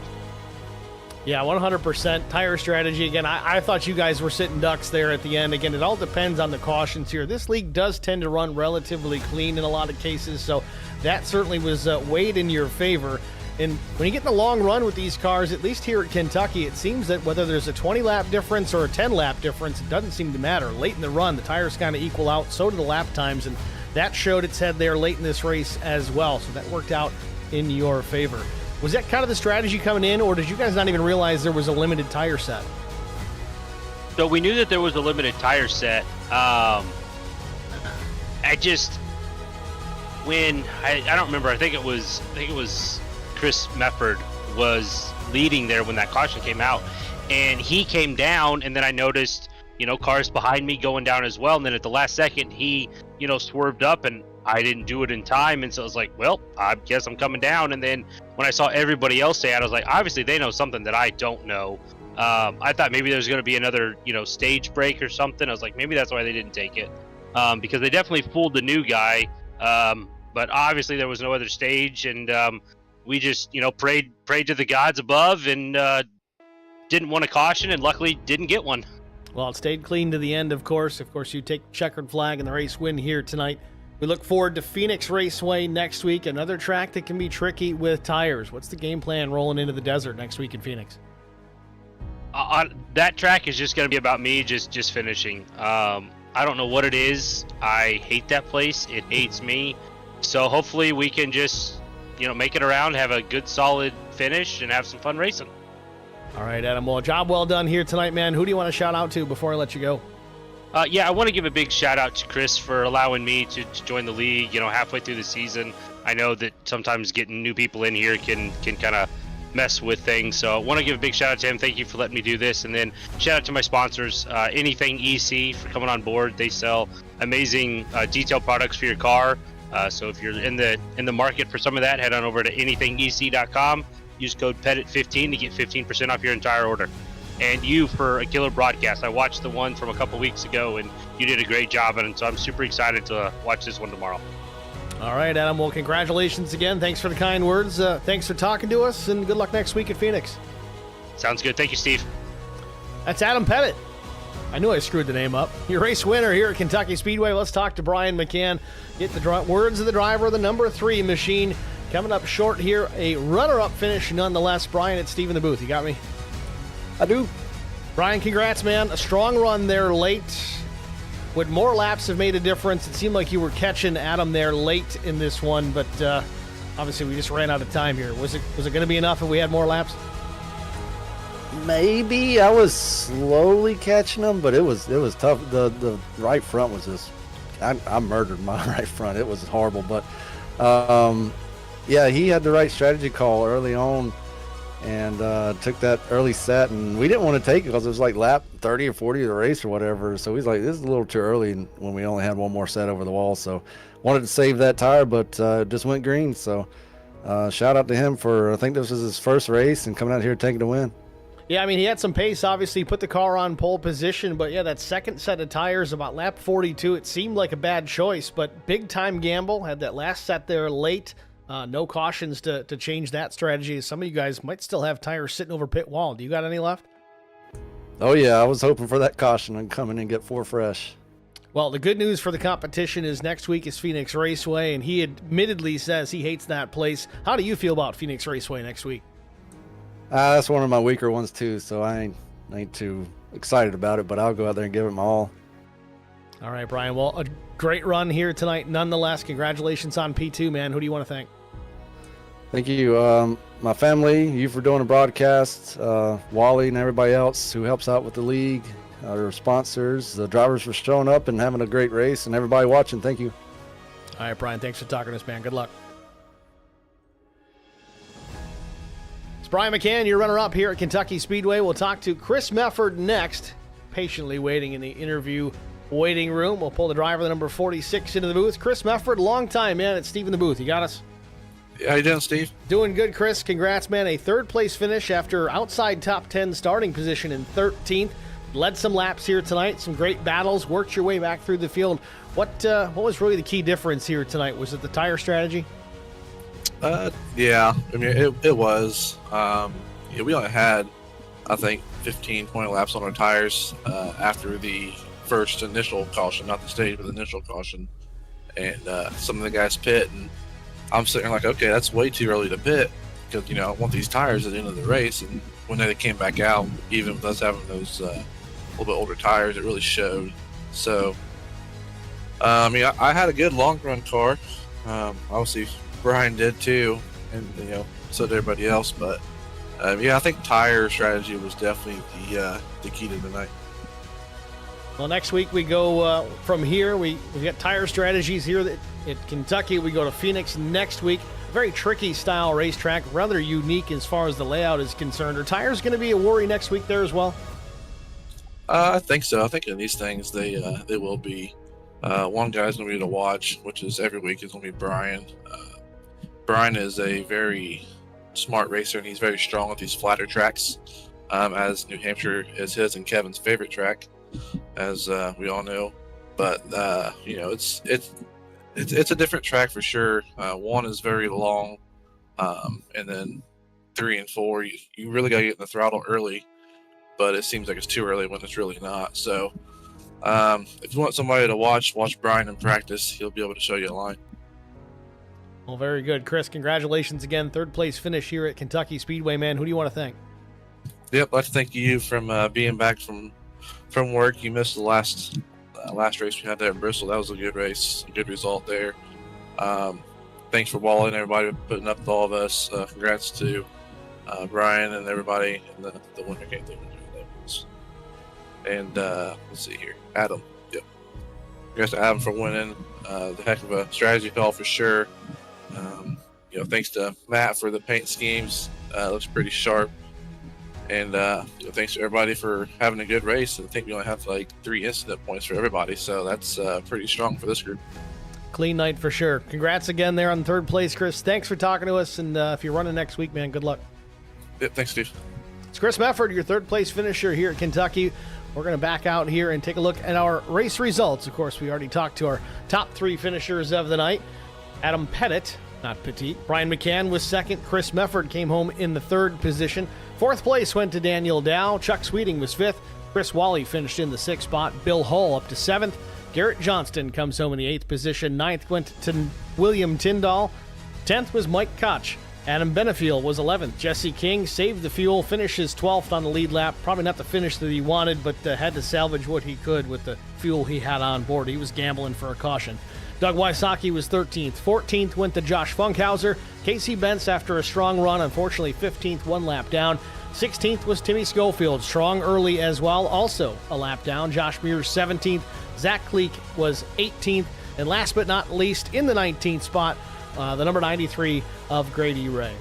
Yeah, 100% tire strategy. Again, I thought you guys were sitting ducks there at the end. Again, it all depends on the cautions here. This league does tend to run relatively clean in a lot of cases, so that certainly was weighed in your favor. And when you get in the long run with these cars, at least here at Kentucky, it seems that whether there's a 20-lap difference or a 10-lap difference, it doesn't seem to matter. Late in the run, the tires kind of equal out. So do the lap times, and that showed its head there late in this race as well. So that worked out in your favor. Was that kind of the strategy coming in, or did you guys not even realize there was a limited tire set? So we knew that there was a limited tire set. I don't remember. I think it was Chris Mefford was leading there when that caution came out, and he came down, and then I noticed, cars behind me going down as well. And then at the last second, he, swerved up, and I didn't do it in time. And so I was like, well, I guess I'm coming down. And then when I saw everybody else stay out, I was like, obviously they know something that I don't know. I thought maybe there's going to be another, stage break or something. I was like, maybe that's why they didn't take it. Because they definitely fooled the new guy. But obviously there was no other stage, and we just, prayed to the gods above, and didn't want a caution, and luckily didn't get one. Well, it stayed clean to the end, of course. Of course, you take checkered flag and the race win here tonight. We look forward to Phoenix Raceway next week, another track that can be tricky with tires. What's the game plan rolling into the desert next week in Phoenix? That track is just going to be about me just finishing. I don't know what it is. I hate that place. It hates me. So hopefully we can just, make it around, have a good solid finish, and have some fun racing. All right, Adam. Well, job well done here tonight, man. Who do you want to shout out to before I let you go? I want to give a big shout out to Chris for allowing me to join the league, halfway through the season. I know that sometimes getting new people in here can kind of mess with things. So I want to give a big shout out to him. Thank you for letting me do this. And then shout out to my sponsors, Anything EC, for coming on board. They sell amazing detailed products for your car. So if you're in the market for some of that, head on over to anythingec.com. Use code PETIT15 to get 15% off your entire order. And you for a killer broadcast. I watched the one from a couple weeks ago, and you did a great job, and so I'm super excited to watch this one tomorrow. All right, Adam. Well, congratulations again. Thanks for the kind words. Thanks for talking to us, and good luck next week at Phoenix. Sounds good. Thank you, Steve. That's Adam Pettit. I knew I screwed the name up. Your race winner here at Kentucky Speedway. Let's talk to Brian McCann. Get the words of the driver, the number 3 machine. Coming up short here, a runner-up finish nonetheless. Brian, it's Steve in the booth. You got me? I do. Brian, congrats, man. A strong run there late. Would more laps have made a difference? It seemed like you were catching Adam there late in this one, but obviously we just ran out of time here. Was it going to be enough if we had more laps? Maybe. I was slowly catching them, but it was tough. The right front was just, I murdered my right front. It was horrible, but yeah, he had the right strategy call early on and took that early set, and we didn't want to take it because it was like lap 30 or 40 of the race or whatever. So he's like, this is a little too early when we only had one more set over the wall. So wanted to save that tire, but it just went green. So shout out to him for, I think this was his first race and coming out here taking the win. Yeah, I mean, he had some pace, obviously, put the car on pole position, but yeah, that second set of tires about lap 42, it seemed like a bad choice, but big-time gamble, had that last set there late, no cautions to change that strategy. Some of you guys might still have tires sitting over pit wall. Do you got any left? Oh, yeah, I was hoping for that caution and come in and get 4 fresh. Well, the good news for the competition is next week is Phoenix Raceway, and he admittedly says he hates that place. How do you feel about Phoenix Raceway next week? That's one of my weaker ones too, so I ain't too excited about it, but I'll go out there and give it my all. All right, Brian. Well, a great run here tonight nonetheless. Congratulations on P2, man. Who do you want to thank? Thank you, my family, you for doing the broadcast, Wally and everybody else who helps out with the league, our sponsors, the drivers for showing up and having a great race, and everybody watching. Thank you. All right, Brian. Thanks for talking to us, man. Good luck. Brian McCann, your runner-up here at Kentucky Speedway. We'll talk to Chris Mefford next, patiently waiting in the interview waiting room. We'll pull the driver, the number 46, into the booth. Chris Mefford, long time, man. It's Steve in the booth. You got us? Yeah, how you doing, Steve? Doing good, Chris. Congrats, man. A third-place finish after outside top 10 starting position in 13th. Led some laps here tonight, some great battles, worked your way back through the field. What was really the key difference here tonight? Was it the tire strategy? Yeah, I mean, it was. Yeah, we only had, I think, 15, 20 laps on our tires after the first initial caution, not the stage, but the initial caution. And some of the guys pit, and I'm sitting there like, okay, that's way too early to pit because, you know, I want these tires at the end of the race. And when they came back out, even with us having those little bit older tires, it really showed. So, I mean, I had a good long-run car. Obviously, Brian did too, and you know, so did everybody else. But yeah, I think tire strategy was definitely the key to the night. Well, next week we go from here. We got tire strategies here at Kentucky. We go to Phoenix next week. Very tricky style racetrack, rather unique as far as the layout is concerned. Are tires going to be a worry next week there as well? I think so. I think in these things they will be. One guy's going to be to watch, which is every week, is going to be Brian. Brian is a very smart racer, and he's very strong with these flatter tracks, as New Hampshire is his and Kevin's favorite track, as we all know. But you know, it's a different track for sure. 1 is very long, and then 3 and 4, you really got to get in the throttle early, but it seems like it's too early when it's really not. So if you want somebody to watch Brian in practice, he'll be able to show you a line. Well, very good. Chris, congratulations again. Third place finish here at Kentucky Speedway, man. Who do you want to thank? Yep, I'd like to thank you from being back from work. You missed the last race we had there in Bristol. That was a good race, a good result there. Thanks for Wally and everybody putting up with all of us. Congrats to Brian and everybody, and the winner can't think of who that was. And let's see here, Adam. Yep, congrats to Adam for winning. The heck of a strategy call for sure. You know, thanks to Matt for the paint schemes. Looks pretty sharp. And you know, thanks to everybody for having a good race. I think we only have like 3 incident points for everybody, so that's pretty strong for this group. Clean night for sure. Congrats again there on third place, Chris. Thanks for talking to us, and if you're running next week, man, good luck. Yep, thanks, Steve. It's Chris Mefford, your third place finisher here at Kentucky. We're going to back out here and take a look at our race results. Of course, we already talked to our top 3 finishers of the night. Adam Pettit, not Petit. Brian McCann was second. Chris Mefford came home in the third position. Fourth place went to Daniel Dow. Chuck Sweeting was fifth. Chris Wally finished in the 6th spot. Bill Hull up to 7th. Garrett Johnston comes home in the 8th position. 9th went to William Tyndall. 10th was Mike Koch. Adam Benefiel was 11th. Jesse King saved the fuel, finishes 12th on the lead lap. Probably not the finish that he wanted, but had to salvage what he could with the fuel he had on board. He was gambling for a caution. Doug Wysocki was 13th. 14th went to Josh Funkhauser. Casey Bentz, after a strong run, unfortunately 15th, one lap down. 16th was Timmy Schofield, strong early as well, also a lap down. Josh Mears 17th. Zach Kleek was 18th. And last but not least, in the 19th spot, the number 93 of Grady Ray.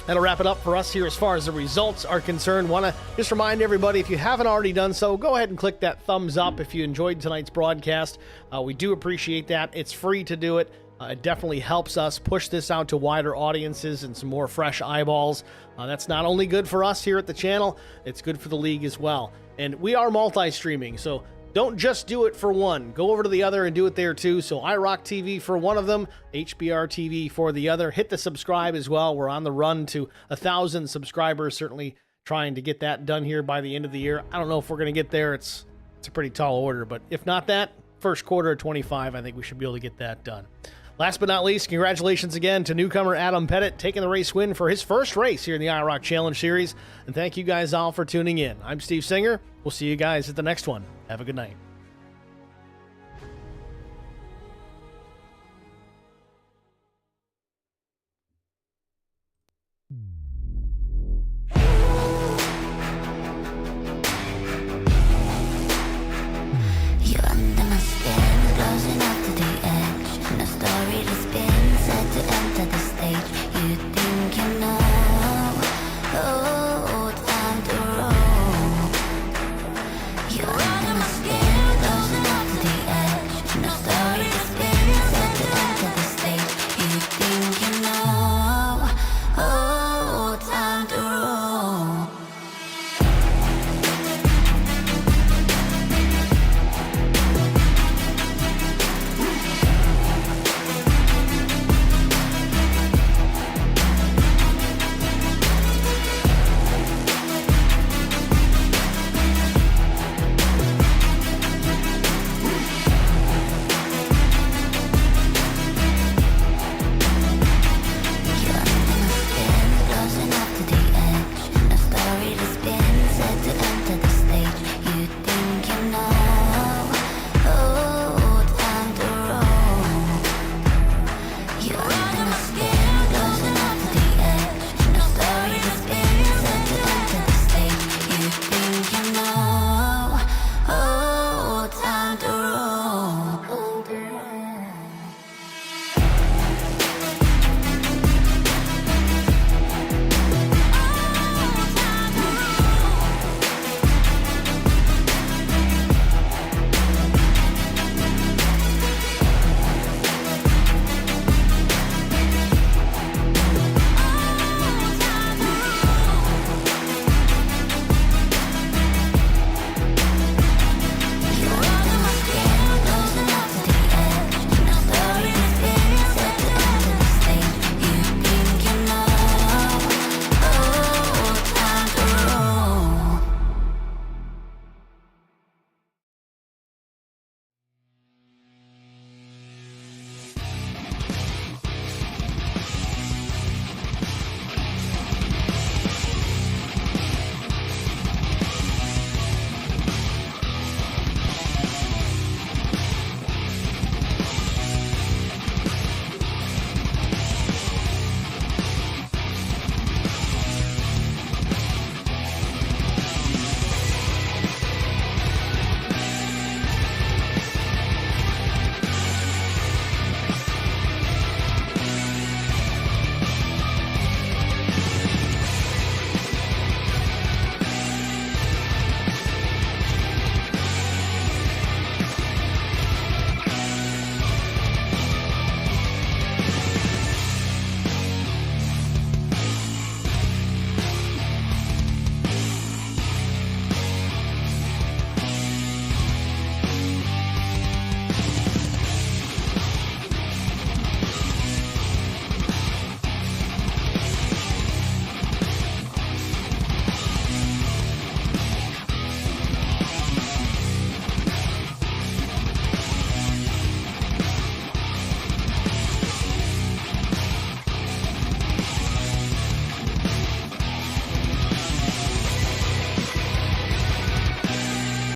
That'll wrap it up for us here as far as the results are concerned. Want to just remind everybody, if you haven't already done so, go ahead and click that thumbs up if you enjoyed tonight's broadcast. We do appreciate that. It's free to do it. It definitely helps us push this out to wider audiences and some more fresh eyeballs. That's not only good for us here at the channel, it's good for the league as well. And we are multi-streaming, so don't just do it for one. Go over to the other and do it there too. So IROC TV for one of them, HBR TV for the other. Hit the subscribe as well. We're on the run to 1,000 subscribers. Certainly trying to get that done here by the end of the year. I don't know if we're going to get there. It's a pretty tall order, but if not that, first quarter of 25, I think we should be able to get that done. Last but not least, congratulations again to newcomer Adam Pettit, taking the race win for his first race here in the IROC Challenge Series. And thank you guys all for tuning in. I'm Steve Singer. We'll see you guys at the next one. Have a good night.